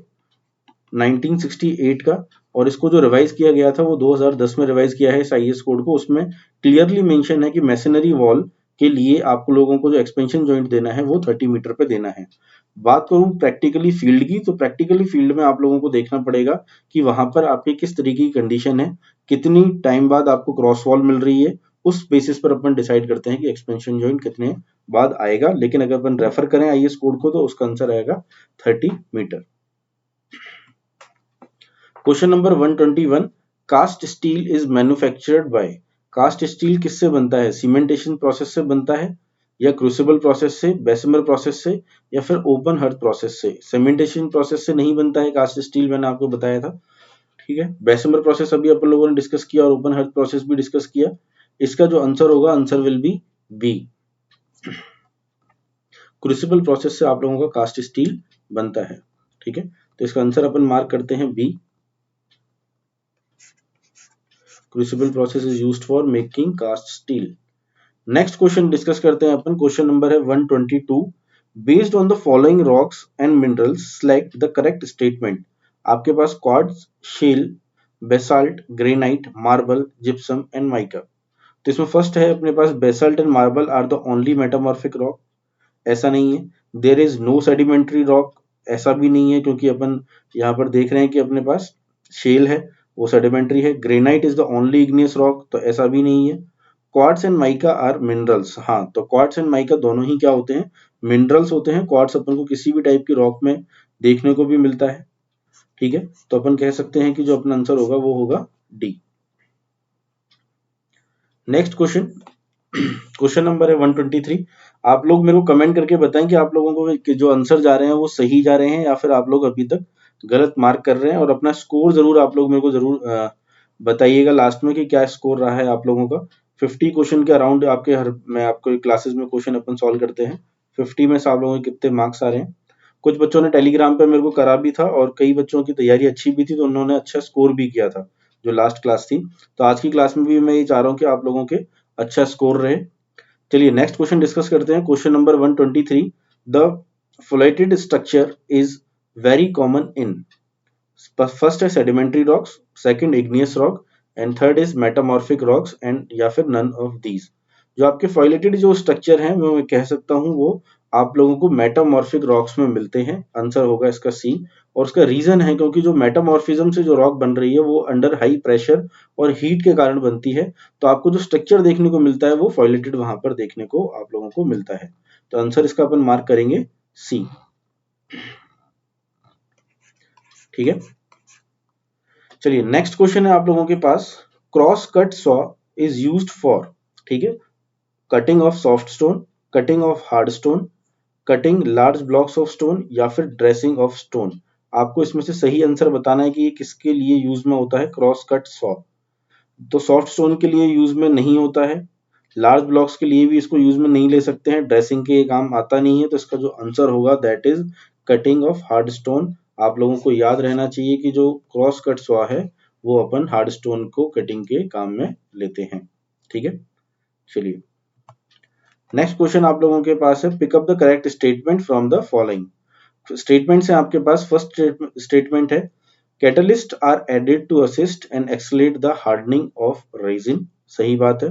1968 का, और इसको जो रिवाइज किया गया था वो 2010 में रिवाइज किया है इस आईएस कोड को। उसमें क्लियरली मेंशन है कि मैसनरी वॉल के लिए आप लोगों को जो एक्सपेंशन जॉइंट देना है वो 30 मीटर पे देना है। बात करूं प्रैक्टिकली फील्ड की, तो प्रैक्टिकली फील्ड में आप लोगों को देखना पड़ेगा कि वहां पर आपकी किस तरीके की कंडीशन है, कितनी टाइम बाद आपको क्रॉस वॉल मिल रही है, उस बेसिस पर अपन डिसाइड करते हैं कि एक्सपेंशन जॉइंट कितने बाद आएगा। लेकिन अगर अपन रेफर करें आईएस कोड को तो उसका आंसर आएगा 30 metre. Question number 121, cast steel is manufactured by, cast steel किससे बनता है, सीमेंटेशन प्रोसेस से बनता है या क्रूसिबल प्रोसेस से, बेसिमर प्रोसेस से या फिर ओपन हर्थ प्रोसेस से। सीमेंटेशन प्रोसेस से नहीं बनता है कास्ट स्टील, मैंने आपको बताया था, ठीक है। बेसिमर प्रोसेस अभी अपन लोगों ने डिस्कस किया और ओपन हर्थ प्रोसेस भी डिस्कस किया। इसका जो आंसर होगा, answer will be B, crucible process से आप लोगों का कास्ट स्टील बनता है, ठीक है। तो इसका आंसर अपन मार्क करते हैं B, crucible process is used for making cast steel. Next question discuss करते हैं अपन, क्वेश्चन नंबर है 122, based on the following rocks and minerals select the correct statement. आपके पास quartz, shale, basalt, granite, marble, gypsum and mica. तो इसमें first है अपने पास, basalt and marble are the only metamorphic rock, ऐसा नहीं है। There is no sedimentary rock, ऐसा भी नहीं है क्योंकि अपन यहाँ पर देख रहे हैं कि अपने पास शेल है वो सेडिमेंट्री है। Granite is the only igneous rock, तो ऐसा भी नहीं है। Quartz and mica are minerals, हाँ तो क्वार्ट्स एंड माइका दोनों ही क्या होते हैं, मिनरल्स होते हैं। क्वार्ट्स अपन को किसी भी टाइप की रॉक में देखने को भी मिलता है, ठीक है। तो अपन कह सकते हैं कि जो अपना आंसर होगा वो होगा D. Next question, question number है 123। आप लोग मेरे को कमेंट करके बताएं कि आप लोगों को कि जो आंसर जा रहे हैं वो सही जा रहे हैं या फिर आप लोग अभी तक गलत मार्क कर रहे हैं। और अपना स्कोर जरूर आप लोग मेरे को जरूर बताइएगा लास्ट में कि क्या स्कोर रहा है आप लोगों का। 50 क्वेश्चन के अराउंड आपके हर मैं आपको क्लासेस में क्वेश्चन अपन सॉल्व करते हैं। 50 में से आप लोगों के कितने मार्क्स आ रहे हैं। कुछ बच्चों ने टेलीग्राम पे मेरे को करा भी था और कई बच्चों की तैयारी अच्छी भी थी तो उन्होंने अच्छा स्कोर भी किया था जो लास्ट क्लास थी। तो आज की क्लास में भी मैं ये चाह रहा हूँ कि आप लोगों के अच्छा स्कोर रहे। चलिए नेक्स्ट क्वेश्चन डिस्कस करते हैं, question number 123, the foliated structure is very common in, first है sedimentary rocks, second igneous rock and third is metamorphic rocks and या फिर नन ऑफ दीज। जो आपके फाइलेटेड जो स्ट्रक्चर हैं वो मैं कह सकता हूं वो आप लोगों को मेटामॉर्फिक रॉक्स में मिलते हैं, आंसर होगा इसका सी। और उसका रीजन है क्योंकि जो मेटामॉर्फिज्म से जो रॉक बन रही है वो अंडर हाई प्रेशर और हीट के कारण बनती है। तो आपको जो स्ट्रक्चर देखने को मिलता है वो फाइलेटेड वहां पर देखने को आप लोगों को मिलता है। तो आंसर इसका अपन मार्क करेंगे सी। ठीक है। चलिए नेक्स्ट क्वेश्चन है आप लोगों के पास, cross cut saw is used for, ठीक है, cutting of soft stone, cutting of hard stone, cutting large blocks of stone, या फिर ड्रेसिंग ऑफ स्टोन। आपको इसमें से सही आंसर बताना है कि ये किसके लिए यूज में होता है क्रॉस कट सॉ। तो सॉफ्ट स्टोन के लिए यूज में नहीं होता है, लार्ज ब्लॉक्स के लिए भी इसको यूज में नहीं ले सकते हैं, ड्रेसिंग के काम आता नहीं है, तो इसका जो आंसर होगा that is cutting of hard stone. आप लोगों को याद रहना चाहिए कि जो क्रॉस कट सॉ है वो अपन हार्ड स्टोन को कटिंग के काम में लेते हैं, ठीक है। चलिए नेक्स्ट क्वेश्चन आप लोगों के पास है, pick up the correct statement from the following. Statements है आपके पास, फर्स्ट स्टेटमेंट है, catalyst are added to assist and accelerate the hardening of resin, सही बात है।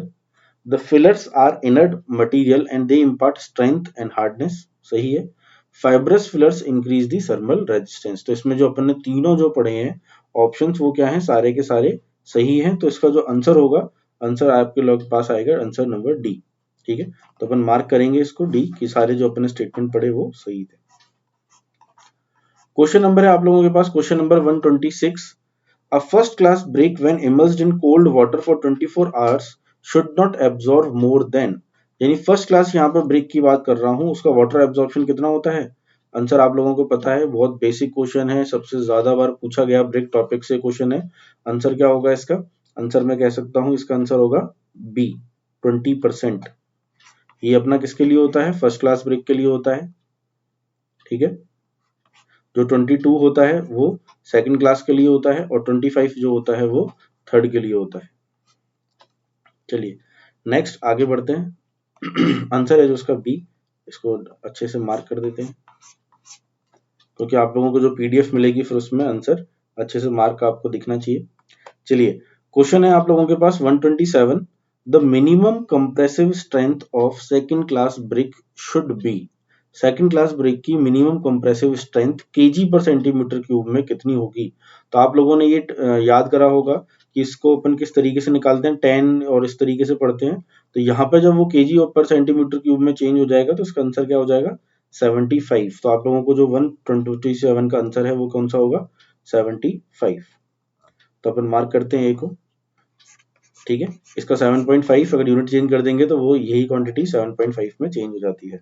The fillers are inert material and they impart strength and hardness, सही है। Fibrous fillers increase the thermal resistance. तो इसमें जो अपन ने तीनों जो पढ़े हैं ऑप्शंस वो क्या हैं, सारे के सारे सही हैं। तो इसका जो आंसर होगा, आंसर आपके लोग पास आएगा आंसर नंबर डी, ठीक है। तो अपन मार्क करेंगे इसको डी कि सारे जो अपने स्टेटमेंट पढ़े वो सही थे। क्वेश्चन नंबर है आप लोगों के पास, question number 126, a first class brick when immersed in cold water for 24 hours should not absorb more than, यानी फर्स्ट क्लास यहाँ पर ब्रिक की बात कर रहा हूँ, उसका वाटर एब्जॉर्प्शन कितना होता है। आंसर आप लोगों को पता है, बहुत बेसिक क्वेश्चन है, सबसे ज्यादा बार पूछा गया ब्रिक टॉपिक से क्वेश्चन है। आंसर क्या होगा इसका, आंसर मैं कह सकता हूँ इसका आंसर होगा बी, 20%। ये अपना किसके लिए होता है, फर्स्ट क्लास ब्रिक के लिए होता है, ठीक है। जो 22 होता है वो सेकंड क्लास के लिए होता है, और 25 जो होता है वो थर्ड के लिए होता है। चलिए नेक्स्ट आगे बढ़ते हैं। आंसर है जो उसका बी, इसको अच्छे से मार्क कर देते हैं क्योंकि आप लोगों को जो पीडीएफ मिलेगी फिर उसमें आंसर अच्छे से मार्क आपको दिखना चाहिए। चलिए क्वेश्चन है आप लोगों के पास 127, the minimum compressive strength of second class brick should be, second class brick की मिनिमम कंप्रेसिव स्ट्रेंथ केजी पर सेंटीमीटर क्यूब में कितनी होगी। तो आप लोगों ने ये याद करा होगा कि इसको अपन किस तरीके से निकालते हैं, 10 और इस तरीके से पढ़ते हैं। तो यहाँ पे जब वो केजी पर सेंटीमीटर क्यूब में चेंज हो जाएगा तो इसका आंसर क्या हो जाएगा, 75। तो आप लोगों को जो 127 का आंसर है वो कौन सा होगा, 75। तो अपन मार्क करते हैं ए को, ठीक है। इसका 7.5 अगर यूनिट चेंज कर देंगे तो वो यही क्वांटिटी 7.5 में चेंज हो जाती है।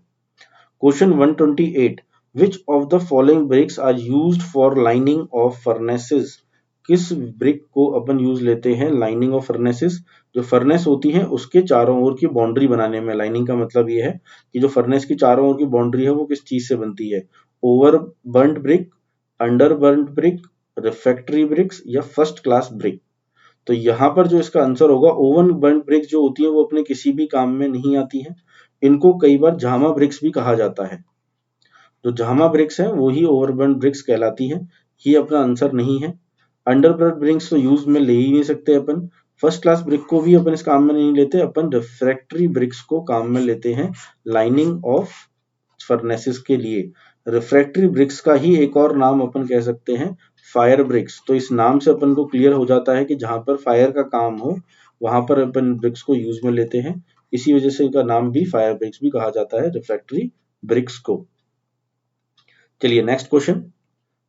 Question 128, which of the following bricks are used for lining of furnaces, किस ब्रिक को अपन यूज लेते हैं लाइनिंग ऑफ फर्नेसेस, जो फर्नेस होती है उसके चारों ओर की बाउंड्री बनाने में। लाइनिंग का मतलब ये है कि जो फर्नेस की चारों ओर की बाउंड्री है वो किस चीज से बनती है, over burnt brick, under burnt brick, refractory bricks, या फर्स्ट क्लास ब्रिक। तो यहाँ पर जो इसका आंसर होगा, ओवन बर्न्ड ब्रिक्स जो होती है वो अपने किसी भी काम में नहीं आती है, इनको कई बार झामा ब्रिक्स भी कहा जाता है। जो झामा ब्रिक्स है वो ही ओवरबर्न ब्रिक्स कहलाती है, ये अपना आंसर नहीं है। अंडरबर्न ब्रिक्स तो यूज में ले ही नहीं सकते अपन, फर्स्ट क्लास ब्रिक को भी अपन इस काम में नहीं लेते, अपन रिफ्रैक्टरी ब्रिक्स को काम में लेते हैं लाइनिंग ऑफ फर्नेसेस के लिए। रिफ्रैक्टरी ब्रिक्स का ही एक और नाम अपन कह सकते हैं फायर ब्रिक्स। तो इस नाम से अपन को क्लियर हो जाता है कि जहां पर फायर का काम हो वहां पर अपन ब्रिक्स को यूज में लेते हैं, इसी वजह से इनका नाम भी फायर ब्रिक्स भी कहा जाता है, रिफ्रैक्टरी ब्रिक्स को। चलिए नेक्स्ट क्वेश्चन,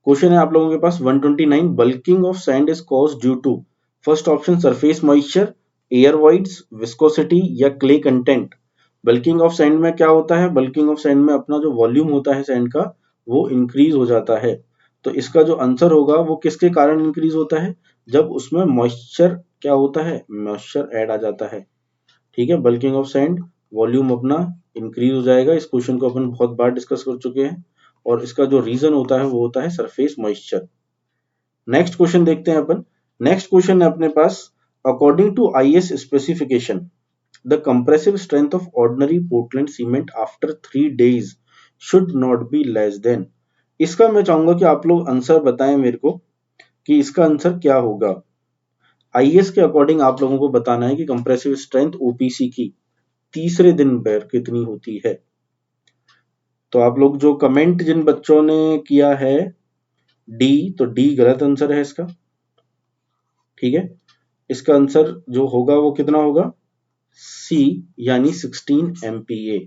क्वेश्चन है आप लोगों के पास 129, bulking of sand is caused due to, first option surface moisture, air voids, viscosity, या clay content. Bulking of sand में क्या होता है, बल्किंग ऑफ सैंड में अपना जो वॉल्यूम होता है सैंड का वो इंक्रीज हो जाता है। तो इसका जो आंसर होगा वो किसके कारण इंक्रीज होता है, जब उसमें मॉइस्चर क्या होता है, मॉइस्चर ऐड आ जाता है, ठीक है। बल्किंग ऑफ सैंड वॉल्यूम अपना इंक्रीज हो जाएगा, इस क्वेश्चन को अपन बहुत बार डिस्कस कर चुके हैं, और इसका जो रीजन होता है वो होता है सरफेस मॉइस्चर। नेक्स्ट क्वेश्चन देखते हैं अपन, नेक्स्ट क्वेश्चन है अपने पास, according to IS specification the compressive strength of ordinary Portland cement after 3 days should not be less than. इसका मैं चाहूंगा कि आप लोग आंसर बताएं मेरे को कि इसका आंसर क्या होगा। आईएस के अकॉर्डिंग आप लोगों को बताना है कि कंप्रेसिव स्ट्रेंथ ओपीसी की तीसरे दिन पर कितनी होती है। तो आप लोग जो कमेंट जिन बच्चों ने किया है डी, तो डी गलत आंसर है इसका, ठीक है। इसका आंसर जो होगा वो कितना होगा, सी यानी 16 MPa।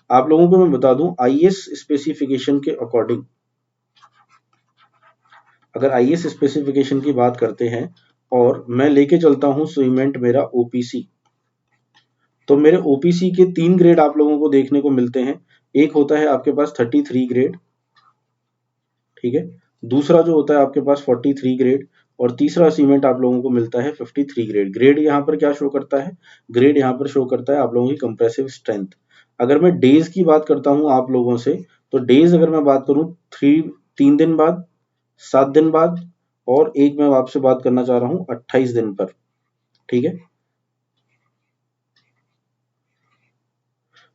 आप लोगों को मैं बता दूं आईएस स्पेसिफिकेशन के अकॉर्डिंग अगर आईएस स्पेसिफिकेशन की बात करते हैं और मैं लेके चलता हूं सीमेंट मेरा ओपीसी, तो मेरे ओपीसी के 3 ग्रेड आप लोगों को देखने को मिलते हैं। एक होता है आपके पास 33 ग्रेड, ठीक है, दूसरा जो होता है आपके पास 43 ग्रेड, और तीसरा सीमेंट आप लोगों को मिलता है 53 ग्रेड। ग्रेड यहाँ पर क्या शो करता है? ग्रेड यहाँ पर शो करता है आप लोगों की कंप्रेसिव स्ट्रेंथ। अगर मैं डेज की बात करता हूँ आप लोगों से, तो डेज अगर मैं बात करूँ 3 दिन बाद, 7 दिन बाद, और एक मैं आपसे बात करना चाह रहा हूँ 28 दिन पर, ठीक है।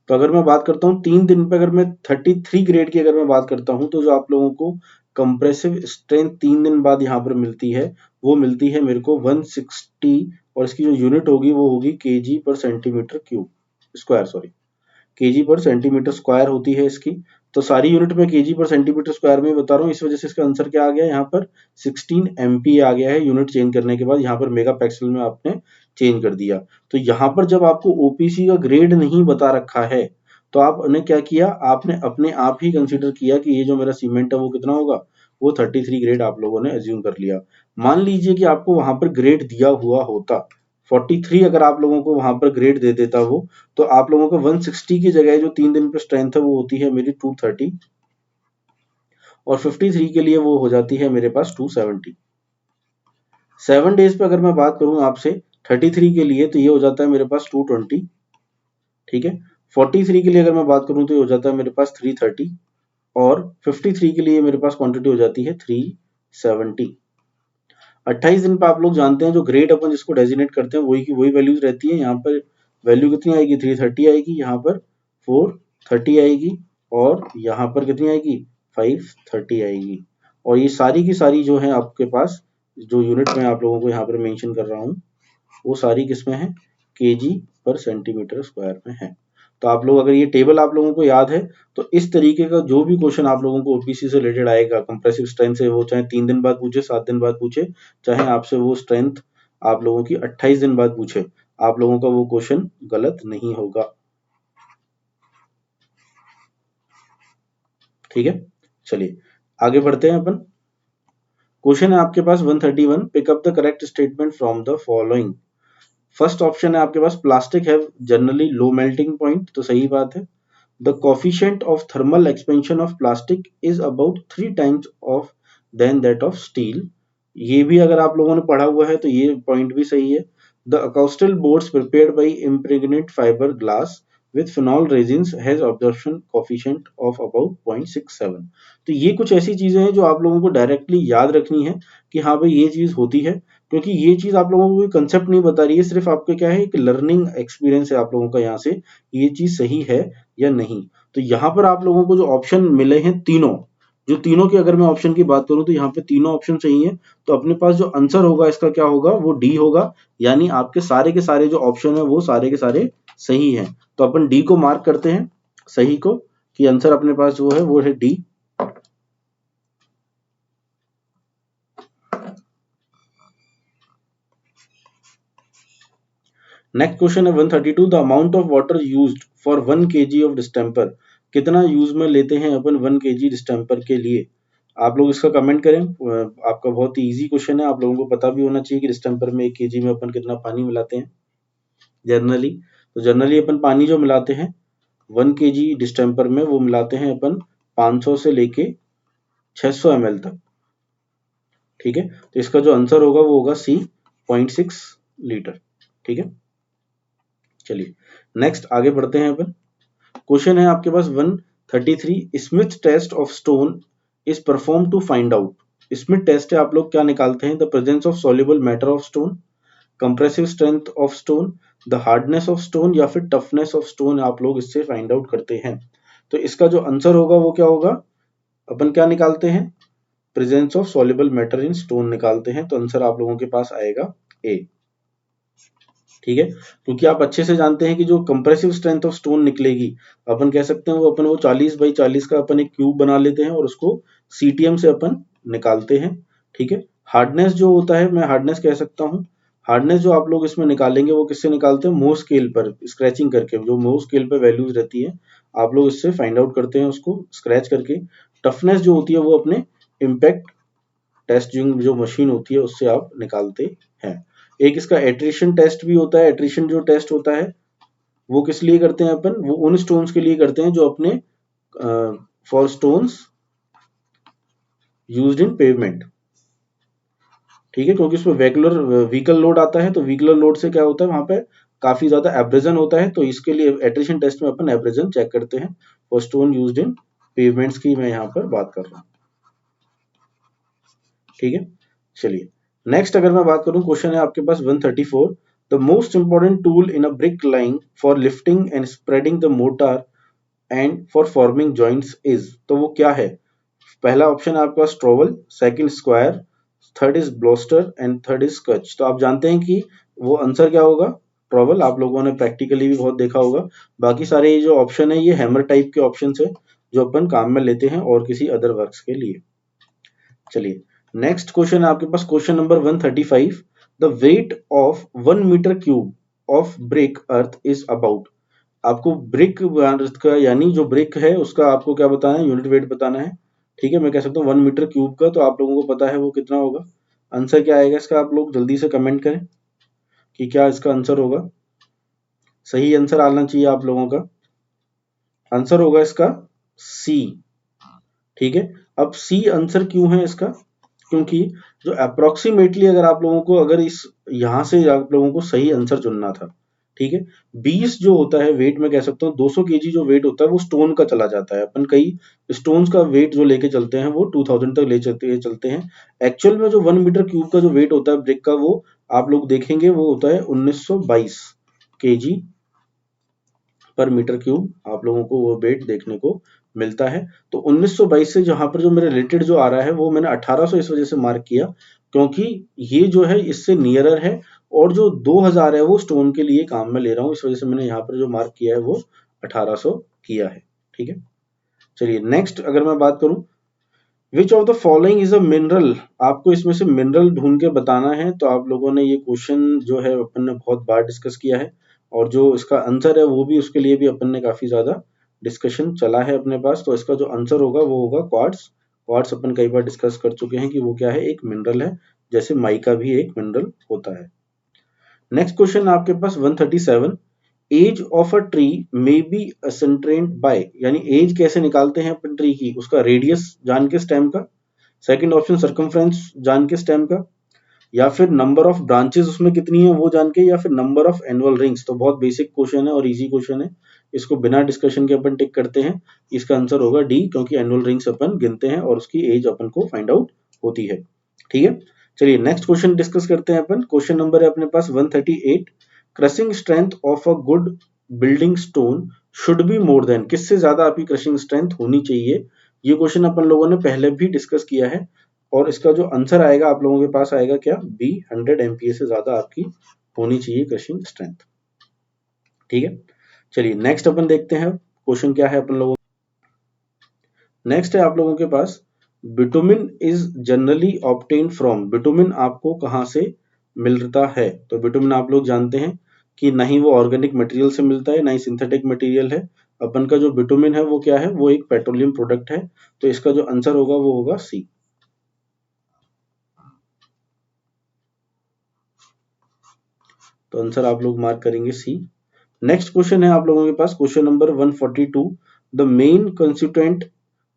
तो अगर मैं बात करता हूँ 3 दिन पे, अगर मैं 33 ग्रेड की अगर मैं बात करता हूँ, तो जो आप लोगों को कंप्रेसिव स्ट्रेंथ 3 दिन बाद यहाँ पर मिलती है, वो मिलती है मेरे को 160, और इसकी जो यूनिट होगी वो होगी केजी पर centimetre cube square, sorry KG पर सेंटीमीटर स्क्वायर होती है इसकी। तो सारी यूनिट में केजी पर सेंटीमीटर स्क्वायर में बता रहा हूँ, इस वजह से इसका आंसर क्या आ गया यहाँ पर 16 एमपी आ गया है। यूनिट चेंज करने के बाद यहाँ पर मेगा पिक्सल में आपने चेंज कर दिया। तो यहाँ पर जब आपको ओपीसी का ग्रेड नहीं बता रखा है, तो आपने क्या किया, आपने अपने आप ही कंसिडर किया कि ये जो मेरा सीमेंट है वो कितना होगा, वो 33 ग्रेड आप लोगों ने एज्यूम कर लिया। मान लीजिए कि आपको वहां पर ग्रेड दिया हुआ होता 43, अगर आप लोगों को वहां पर ग्रेड दे देता वो, तो आप लोगों को 160 की जगह जो 3 दिन पे स्ट्रेंथ है वो होती है मेरी 230, और 53 के लिए वो हो जाती है मेरे पास 270। 7 डेज पे अगर मैं बात करूं आपसे 33 के लिए, तो ये हो जाता है मेरे पास 220, ठीक है। 43 के लिए अगर मैं बात करूं तो ये हो जाता है मेरे पास 330, और 53 के लिए मेरे पास क्वांटिटी हो जाती है 370। 28 दिन पे आप लोग जानते हैं जो ग्रेड अपन जिसको डेजिग्नेट करते हैं वही की वही वैल्यूज रहती है। यहाँ पर वैल्यू कितनी आएगी, 330 आएगी, यहाँ पर 430 आएगी, और यहाँ पर कितनी आएगी, 530 आएगी। और ये सारी की सारी जो है आपके पास जो यूनिट में आप लोगों को यहाँ पर मेंशन कर रहा हूँ, वो सारी किसमें है, केजी पर सेंटीमीटर स्क्वायर में है। तो आप लोग अगर ये टेबल आप लोगों को याद है, तो इस तरीके का जो भी क्वेश्चन आप लोगों को ओपीसी से रिलेटेड आएगा कंप्रेसिव स्ट्रेंथ से, वो चाहे 3 दिन बाद पूछे, 7 दिन बाद पूछे, चाहे आपसे वो स्ट्रेंथ आप लोगों की 28 दिन बाद पूछे, आप लोगों का वो क्वेश्चन गलत नहीं होगा, ठीक है। चलिए आगे बढ़ते हैं अपन। क्वेश्चन है आपके पास 131, pick up the correct statement from the following. First option है आपके पास plastic have generally low melting point, तो सही बात है। The coefficient of thermal expansion of plastic is about 3 times of then that of steel, ये भी अगर आप लोगों ने पढ़ा हुआ है तो ये पॉइंट भी सही है। The acoustical boards prepared by impregnate fibre glass with phenol resins has absorption coefficient of about 0.67। तो ये कुछ ऐसी चीजें हैं जो आप लोगों को डायरेक्टली याद रखनी है कि हाँ भाई ये चीज होती है, क्योंकि ये चीज आप लोगों को कोई कंसेप्ट नहीं बता रही है, सिर्फ आपके क्या है एक लर्निंग एक्सपीरियंस है आप लोगों का यहाँ से ये चीज सही है या नहीं। तो यहाँ पर आप लोगों को जो ऑप्शन मिले हैं तीनों, जो तीनों की अगर मैं ऑप्शन की बात करूं तो यहाँ पे तीनों ऑप्शन सही है। तो अपने पास जो आंसर होगा इसका क्या होगा, वो डी होगा, यानी आपके सारे के सारे जो ऑप्शन है वो सारे के सारे सही हैं। तो अपन डी को मार्क करते हैं सही को, कि आंसर अपने पास जो है वो है डी। नेक्स्ट क्वेश्चन है 132, the amount of water used for 1 kg of distemper, कितना यूज में लेते हैं अपन 1 kg डिस्टेम्पर के लिए। आप लोग इसका कमेंट करें। आपका बहुत ही इजी क्वेश्चन है, आप लोगों को पता भी होना चाहिए कि डिस्टेम्पर में 1 kg में अपन कितना पानी मिलाते हैं जनरली। तो जनरली अपन पानी जो मिलाते हैं 1 kg डिस्टेम्पर में वो मिलाते हैं अपन 500 से लेके 600 ml तक, ठीक है। तो इसका जो आंसर होगा वो होगा सी 0.6 लीटर, ठीक है। चलिए नेक्स्ट आगे बढ़ते हैं अपन। क्वेश्चन है आपके पास 133, Smith test of stone is perform to find out. Smith test है आप लोग क्या निकालते हैं, the presence of soluble matter of stone, compressive strength of stone, the hardness of stone, या फिर टफनेस ऑफ स्टोन आप लोग इससे फाइंड आउट करते हैं। तो इसका जो आंसर होगा वो क्या होगा, अपन क्या निकालते हैं, presence of soluble matter in stone निकालते हैं। तो आंसर आप लोगों के पास आएगा ए, ठीक है। क्योंकि आप अच्छे से जानते हैं कि जो कंप्रेसिव स्ट्रेंथ ऑफ स्टोन निकलेगी, अपन कह सकते हैं वो अपन वो 40/40 का अपन एक क्यूब बना लेते हैं और उसको सीटीएम से अपन निकालते हैं, ठीक है। हार्डनेस जो होता है मैं हार्डनेस कह सकता हूँ, हार्डनेस जो आप लोग इसमें निकालेंगे वो किससे निकालते हैं, मोह स्केल पर स्क्रैचिंग करके, जो मोह स्केल पर वैल्यूज रहती है आप लोग इससे फाइंड आउट करते हैं उसको स्क्रैच करके। टफनेस जो होती है वो अपने इम्पैक्ट टेस्टिंग जो मशीन होती है उससे आप निकालते हैं। एक इसका एट्रिशन टेस्ट भी होता है। एट्रिशन जो टेस्ट होता है वो किस लिए करते हैं अपन, वो उन स्टोन्स के लिए करते हैं जो अपने for stones used in pavement, ठीक है, क्योंकि उसमें व्हीकल लोड आता है, तो व्हीकल लोड से क्या होता है वहां पे काफी ज्यादा एब्रेजन होता है, तो इसके लिए एट्रिशन टेस्ट में अपन एब्रेजन चेक करते हैं for stone used in pavements की मैं यहाँ पर बात कर रहा हूँ, ठीक है। चलिए नेक्स्ट अगर मैं बात करूं, क्वेश्चन है आपके पास 134, the most important tool in a brick line for lifting and spreading the mortar and for forming joints is, तो वो क्या है? पहला ऑप्शन है आपका trowel, second square, third is bolster and third is scutch. तो आप जानते हैं कि वो आंसर क्या होगा, ट्रोवल। आप लोगों ने प्रैक्टिकली भी बहुत देखा होगा। बाकी सारे ये जो ऑप्शन है ये हैमर टाइप के ऑप्शन है जो अपन काम में लेते हैं और किसी अदर वर्क्स के लिए। चलिए नेक्स्ट क्वेश्चन है आपके पास, question number 135, the weight of 1 metre cube of brick earth is about. आपको ब्रिक अर्थ का यानी जो ब्रिक है उसका आपको क्या बताना है, यूनिट वेट बताना है, ठीक है। मैं कह सकता हूँ 1 मीटर क्यूब का, तो आप लोगों को पता है वो कितना होगा। आंसर क्या आएगा इसका, आप लोग जल्दी से कमेंट करें कि क्या इसका आंसर होगा। सही आंसर आना चाहिए आप लोगों का। आंसर होगा इसका सी, ठीक है। अब सी आंसर क्यों है इसका, क्योंकि जो अप्रोक्सीमेटली अगर आप लोगों को अगर इस यहां से आप लोगों को सही आंसर चुनना था, ठीक है। 20 जो होता है वेट, में कह सकता हूँ 200 केजी जो वेट होता है वो स्टोन का चला जाता है। अपन कई स्टोन्स का वेट जो लेके चलते हैं वो 2000 तक ले चलते हैं। एक्चुअल में जो 1 मीटर क्यूब का जो वेट होता है ब्रिक का, वो आप लोग देखेंगे वो होता है 1922 केजी पर मीटर क्यूब, आप लोगों को वो वेट देखने को मिलता है। तो 1922 से जहां पर जो मेरे रिलेटेड जो आ रहा है वो मैंने 1800 इस वजह से मार्क किया क्योंकि ये जो है इससे नियरर है, और जो 2000 है वो स्टोन के लिए काम में ले रहा हूँ, इस वजह से मैंने यहाँ पर जो मार्क किया है वो 1800 किया है, ठीक है। चलिए नेक्स्ट अगर मैं बात करूं, विच of the following is a mineral, आपको इसमें से मिनरल ढूंढ के बताना है। तो आप लोगों ने ये क्वेश्चन जो है अपन ने बहुत बार डिस्कस किया है, और जो इसका आंसर है वो भी उसके लिए भी अपन ने काफी ज्यादा डिस्कशन चला है अपने पास। तो इसका जो आंसर होगा वो होगा क्वार्ट्स। क्वार्ट्स अपन कई बार डिस्कस कर चुके हैं कि वो क्या है, एक मिनरल है, जैसे माइका भी एक मिनरल होता है। नेक्स्ट क्वेश्चन आपके पास 137, age of a tree may be ascertained by, यानी एज कैसे निकालते हैं अपन ट्री की, उसका रेडियस जान के स्टेम का, सेकंड ऑप्शन सर्कमफ्रेंस जान के स्टेम का, या फिर नंबर ऑफ ब्रांचेस उसमें कितनी है वो जान के, या फिर नंबर ऑफ एनुअल रिंग्स। तो बहुत बेसिक क्वेश्चन है और इजी क्वेश्चन है, इसको बिना डिस्कशन के अपन टिक करते हैं। इसका आंसर होगा डी, क्योंकि एनुअल रिंग्स अपन गिनते हैं और उसकी एज अपन को फाइंड आउट होती है, ठीक है। चलिए नेक्स्ट क्वेश्चन डिस्कस करते हैं अपन। क्वेश्चन नंबर है अपने पास 138, crushing strength of a good building stone should be more than, किससे ज्यादा आपकी क्रशिंग स्ट्रेंथ होनी चाहिए। ये क्वेश्चन अपन लोगों ने पहले भी डिस्कस किया है, और इसका जो आंसर आएगा आप लोगों के पास आएगा क्या, बी, 100 MPa से ज्यादा आपकी होनी चाहिए क्रशिंग स्ट्रेंथ, ठीक है। चलिए नेक्स्ट अपन देखते हैं क्वेश्चन क्या है अपन लोगों। नेक्स्ट है आप लोगों के पास, bitumen is generally obtained from, bitumen आपको कहां से मिलता है। तो बिटुमिन आप लोग जानते हैं कि ना ही वो ऑर्गेनिक मटेरियल से मिलता है, ना ही सिंथेटिक मटेरियल है। अपन का जो बिटुमिन है वो क्या है, वो एक पेट्रोलियम प्रोडक्ट है। तो इसका जो आंसर होगा वो होगा सी। तो आंसर आप लोग मार्क करेंगे सी। नेक्स्ट क्वेश्चन है आप लोगों के पास, question number 142, the main constituent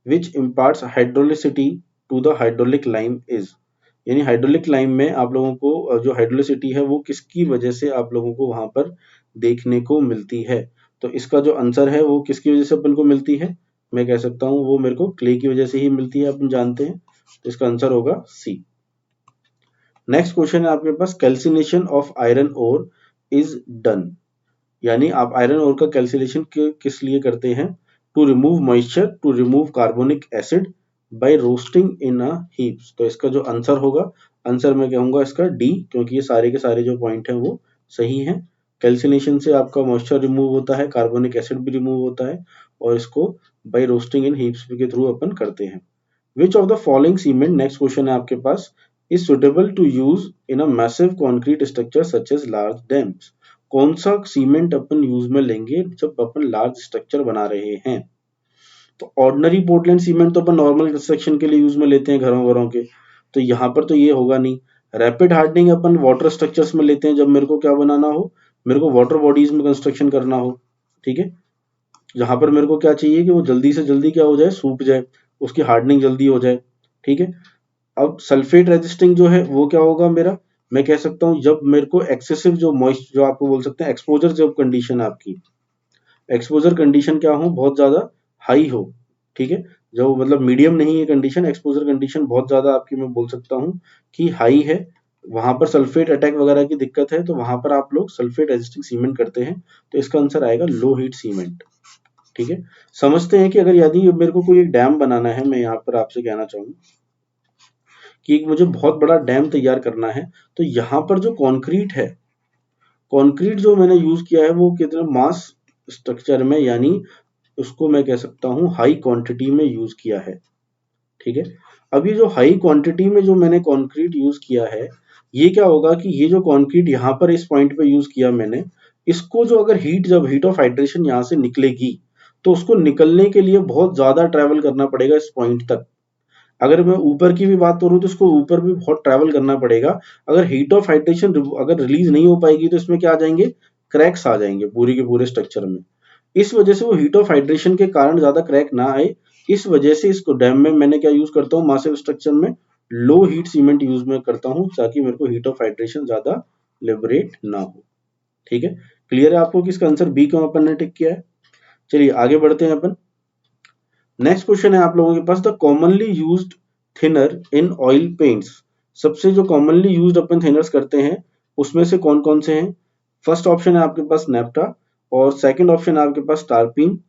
which imparts hydraulicity to the hydraulic lime is, यानी हाइड्रोलिक लाइम में आप लोगों को जो हाइड्रोलिसिटी है वो किसकी वजह से आप लोगों को वहां पर देखने को मिलती है। तो इसका जो आंसर है वो किसकी वजह से अपन को मिलती है, मैं कह सकता हूँ वो मेरे को क्ले की वजह से ही मिलती है, अपन जानते हैं। तो इसका आंसर होगा सी। नेक्स्ट क्वेश्चन है आपके पास, calcination of iron ore is done, यानी आप आयरन ओर का कैल्सिनेशन किस लिए करते हैं, to remove moisture, to remove carbonic acid, by roasting in a heaps. तो इसका जो आंसर होगा, आंसर मैं कहूंगा इसका डी, क्योंकि ये सारे के सारे जो पॉइंट हैं वो सही हैं। कैल्सिनेशन से आपका मॉइस्चर रिमूव होता है, कार्बोनिक एसिड भी रिमूव होता है, और इसको बाय रोस्टिंग इन हीप्स के थ्रू अपन करते हैं। Which of the following cement, next question है आपके पास, is suitable to use in a massive concrete structure such as large dams. कौन सा सीमेंट अपन यूज में लेंगे जब अपन लार्ज स्ट्रक्चर बना रहे हैं। तो ऑर्डिनरी पोर्टलैंड सीमेंट तो अपन नॉर्मल कंस्ट्रक्शन के लिए यूज में लेते हैं घरों घरों के, तो यहाँ पर तो ये होगा नहीं। रैपिड हार्डनिंग अपन वाटर स्ट्रक्चर्स में लेते हैं जब मेरे को क्या बनाना हो, मेरे को वाटर बॉडीज में कंस्ट्रक्शन करना हो, ठीक है। जहां पर मेरे को क्या चाहिए कि वो जल्दी से जल्दी क्या हो जाए, सूख जाए, उसकी हार्डनिंग जल्दी हो जाए, ठीक है। अब सल्फेट रेजिस्टिंग जो है वो क्या होगा मेरा, मैं कह सकता हूँ जब मेरे को एक्सेसिव जो मॉइस्ट, जो आपको बोल सकते हैं एक्सपोजर, जब कंडीशन आपकी एक्सपोजर कंडीशन क्या हो, बहुत ज्यादा हाई हो, ठीक है। जो मतलब मीडियम नहीं है कंडीशन, एक्सपोजर कंडीशन बहुत ज्यादा आपकी, मैं बोल सकता हूँ कि हाई है, वहां पर सल्फेट अटैक वगैरह की दिक्कत है, तो वहां पर आप लोग सल्फेट रेजिस्टिंग सीमेंट करते हैं। तो इसका आंसर आएगा लो हीट सीमेंट, ठीक है। समझते हैं कि अगर यदि मेरे को कोई एक डैम बनाना है, मैं यहाँ पर आपसे कहना चाहूँ कि एक मुझे बहुत बड़ा डैम तैयार करना है, तो यहाँ पर जो कंक्रीट है, कंक्रीट जो मैंने यूज किया है वो कितना मास स्ट्रक्चर में, यानी उसको मैं कह सकता हूँ हाई क्वांटिटी में यूज किया है, ठीक है। अब ये जो हाई क्वांटिटी में जो मैंने कंक्रीट यूज किया है, ये क्या होगा कि ये जो कंक्रीट यहाँ पर इस पॉइंट पे यूज किया मैंने, इसको जो अगर हीट, जब हीट ऑफ हाइड्रेशन यहाँ से निकलेगी, तो उसको निकलने के लिए बहुत ज्यादा ट्रेवल करना पड़ेगा इस पॉइंट तक। अगर मैं ऊपर की भी बात करूँ तो इसको ऊपर भी बहुत ट्रैवल करना पड़ेगा। अगर हीट ऑफ हाइड्रेशन अगर रिलीज नहीं हो पाएगी तो इसमें क्या आ जाएंगे, क्रैक्स आ जाएंगे पूरे के पूरे स्ट्रक्चर में। इस वजह से वो हीट ऑफ हाइड्रेशन के कारण ज्यादा क्रैक ना आए, इस वजह से इसको डैम में मैंने क्या यूज करता हूँ, मासिव स्ट्रक्चर में लो हीट सीमेंट यूज में करता हूँ, ताकि मेरे को हीट ऑफ हाइड्रेशन ज्यादा लिबरेट ना हो, ठीक है। क्लियर है आपको कि इसका आंसर बी क्यों अपन ने टिक किया है। चलिए आगे बढ़ते हैं अपन। नेक्स्ट क्वेश्चन है आप लोगों के पास, the commonly used thinner in oil paints. सबसे जो कॉमनली यूज्ड अपन थिनर्स करते हैं उसमें से कौन कौन से हैं। फर्स्ट ऑप्शन है आपके पास नेप्टा, और सेकंड ऑप्शन है आपके पास टारपीन,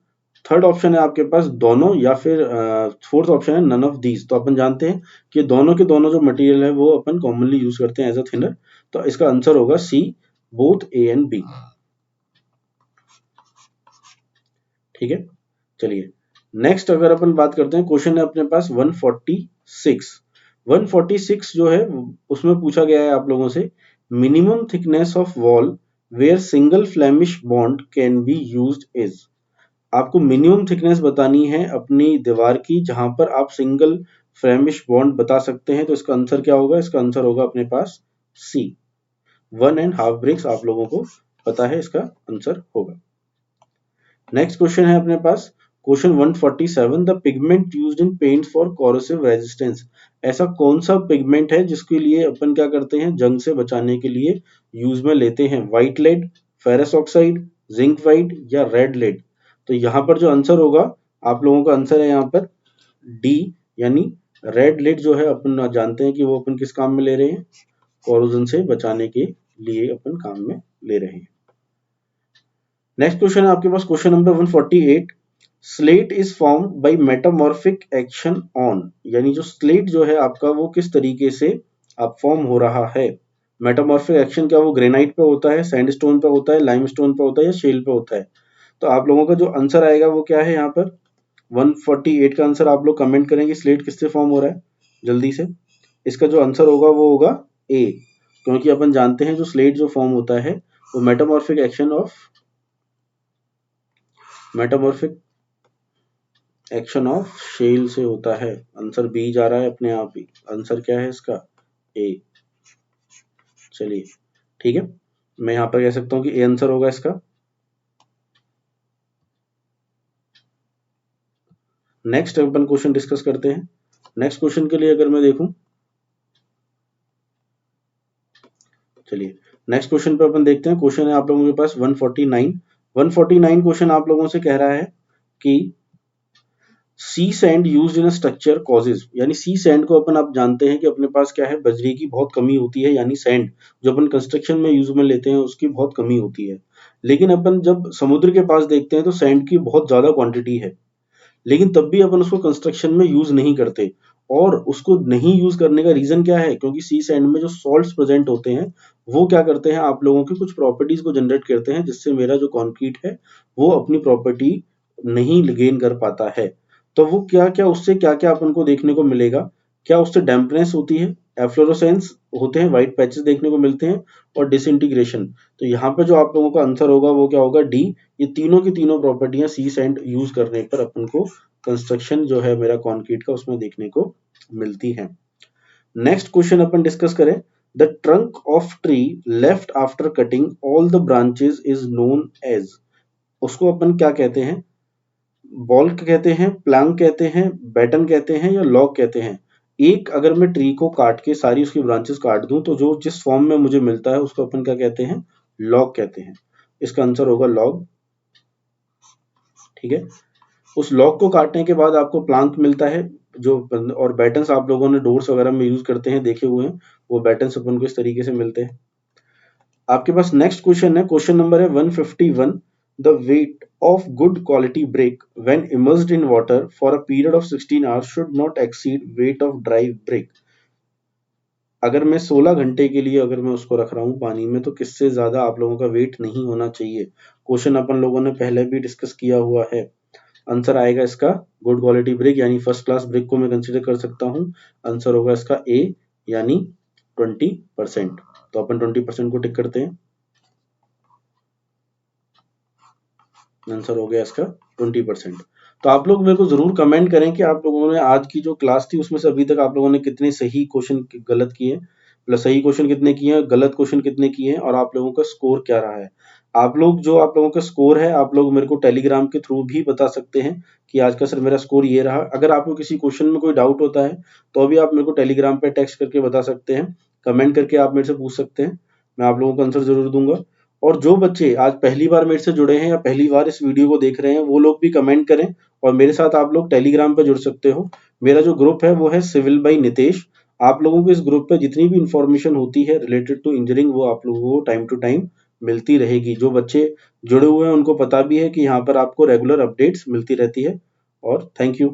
थर्ड ऑप्शन है आपके पास दोनों, या फिर फोर्थ ऑप्शन है नन ऑफ दीज। तो अपन जानते हैं कि दोनों के दोनों जो मटेरियल है वो अपन कॉमनली यूज करते हैं एज अ थिनर। तो इसका आंसर होगा सी, बोथ ए एंड बी, ठीक है। चलिए नेक्स्ट अगर अपन बात करते हैं, क्वेश्चन है अपने पास 146। 146 जो है उसमें पूछा गया है आप लोगों से, minimum thickness of wall where single Flemish bond can be used is. आपको मिनिमम थिकनेस बतानी है अपनी दीवार की जहां पर आप सिंगल फ्लेमिश बॉन्ड बता सकते हैं। तो इसका आंसर क्या होगा, इसका आंसर होगा अपने पास सी, 1.5 ब्रिक्स। आप लोगों को पता है इसका आंसर होगा। नेक्स्ट क्वेश्चन है अपने पास question 147, the pigment used in paint for corrosive resistance. ऐसा कौन सा पिगमेंट है जिसके लिए अपन क्या करते हैं, जंग से बचाने के लिए यूज में लेते हैं। White lead, ferrous oxide, zinc white, या रेड लेड। तो यहाँ पर जो आंसर होगा, आप लोगों का आंसर है यहाँ पर डी, यानी रेड लेड जो है अपन जानते हैं कि वो अपन किस काम में ले रहे हैं, कोरोजन से बचाने के लिए अपन काम में ले रहे हैं। नेक्स्ट क्वेश्चन है आपके पास question number 148, slate is form by metamorphic action on. यानी जो स्लेट जो है आपका वो किस तरीके से आप फॉर्म हो रहा है। मेटामॉर्फिक एक्शन क्या वो ग्रेनाइट पे होता है, सैंडस्टोन पे होता है, लाइमस्टोन पे होता है, या शेल पे होता है। तो आप लोगों का जो आंसर आएगा वो क्या है, यहाँ पर 148 का आंसर आप लोग कमेंट करेंगे स्लेट किससे फॉर्म हो रहा है जल्दी से। इसका जो आंसर होगा वो होगा ए, क्योंकि अपन जानते हैं जो स्लेट जो फॉर्म होता है वो मेटामॉर्फिक एक्शन ऑफ शेल से होता है। आंसर बी जा रहा है अपने आप ही। आंसर क्या है इसका, ए। चलिए ठीक है, मैं यहाँ पर कह सकता हूँ कि ए आंसर होगा इसका। नेक्स्ट अपन क्वेश्चन डिस्कस करते हैं। नेक्स्ट क्वेश्चन के लिए अगर मैं देखूं, चलिए नेक्स्ट क्वेश्चन पे अपन देखते हैं। क्वेश्चन है आप लोगों के पास 149। 149 क्वेश्चन आप लोगों से कह रहा है कि sea sand used in structure causes. यानी सी सैंड को अपन आप जानते हैं कि अपने पास क्या है, बजरी की बहुत कमी होती है, यानी सैंड जो अपन कंस्ट्रक्शन में यूज में लेते हैं उसकी बहुत कमी होती है। लेकिन अपन जब समुद्र के पास देखते हैं तो सैंड की बहुत ज्यादा क्वांटिटी है, लेकिन तब भी अपन उसको कंस्ट्रक्शन में यूज नहीं करते। और उसको नहीं यूज करने का रीजन क्या है, क्योंकि सी सैंड में जो सॉल्ट्स प्रेजेंट होते हैं वो क्या करते हैं, आप लोगों की कुछ प्रॉपर्टीज को जनरेट करते हैं, जिससे मेरा जो कंक्रीट है वो अपनी प्रॉपर्टी नहीं गेन कर पाता है। तो वो क्या क्या उससे क्या क्या अपन को देखने को मिलेगा, क्या उससे डैम्पनेस होती है, एफ्लोरोसेंस होते हैं, व्हाइट पैचेस देखने को मिलते हैं, और डिसइंटीग्रेशन। तो यहाँ पे जो आप लोगों का आंसर होगा वो क्या होगा, डी। ये तीनों की तीनों प्रॉपर्टियां सी सैंड यूज करने पर अपन को कंस्ट्रक्शन जो है मेरा कंक्रीट का उसमें देखने को मिलती है। नेक्स्ट क्वेश्चन अपन डिस्कस करें, the trunk of tree left after cutting all the branches is known as, उसको अपन क्या कहते हैं, बॉल्क कहते हैं, प्लैंक कहते हैं, बैटन कहते हैं या लॉग कहते हैं। एक अगर मैं ट्री को काट के सारी उसकी ब्रांचेस काट दूं तो जो जिस फॉर्म में मुझे मिलता है उसको अपन क्या कहते हैं, लॉग कहते हैं। इसका आंसर होगा लॉग। ठीक है, उस लॉग को काटने के बाद आपको प्लांक मिलता है जो, और बैटन्स आप लोगों ने डोर्स वगैरह में यूज करते हैं देखे हुए हैं, वो बैटन्स अपन को इस तरीके से मिलते हैं। आपके पास नेक्स्ट क्वेश्चन है, क्वेश्चन नंबर है 151, the weight of good quality brick when immersed in water for a period of 16 hours should not exceed weight of dry brick. अगर मैं 16 घंटे के लिए अगर मैं उसको रख रहा हूँ पानी में तो किससे ज्यादा आप लोगों का वेट नहीं होना चाहिए। क्वेश्चन अपन लोगों ने पहले भी डिस्कस किया हुआ है। आंसर आएगा इसका गुड क्वालिटी ब्रिक यानी फर्स्ट क्लास ब्रिक को मैं कंसीडर कर सकता हूँ। आंसर होगा इसका ए यानी 20%। तो अपन 20% को टिक करते हैं। आंसर हो गया इसका 20%। तो आप लोग मेरे को जरूर कमेंट करें कि आप लोगों ने आज की जो क्लास थी उसमें से अभी तक आप लोगों ने कितने सही क्वेश्चन गलत किए, प्लस सही क्वेश्चन कितने किए हैं, गलत क्वेश्चन कितने किए हैं, और आप लोगों का स्कोर क्या रहा है। आप लोग जो आप लोगों का स्कोर है आप लोग मेरे को टेलीग्राम के थ्रू भी बता सकते हैं कि आज का सर मेरा स्कोर ये रहा। अगर आपको किसी क्वेश्चन में कोई डाउट होता है तो अभी आप मेरे को टेलीग्राम पे टेक्स्ट करके बता सकते हैं, कमेंट करके आप मेरे से पूछ सकते हैं, मैं आप लोगों का आंसर जरूर दूंगा। और जो बच्चे आज पहली बार मेरे से जुड़े हैं या पहली बार इस वीडियो को देख रहे हैं वो लोग भी कमेंट करें, और मेरे साथ आप लोग टेलीग्राम पे जुड़ सकते हो। मेरा जो ग्रुप है वो है सिविल बाई नितेश। आप लोगों को इस ग्रुप पे जितनी भी इंफॉर्मेशन होती है रिलेटेड टू इंजीनियरिंग वो आप लोगों को टाइम टू टाइम मिलती रहेगी। जो बच्चे जुड़े हुए हैं उनको पता भी है कि यहाँ पर आपको रेगुलर अपडेट्स मिलती रहती है। और थैंक यू।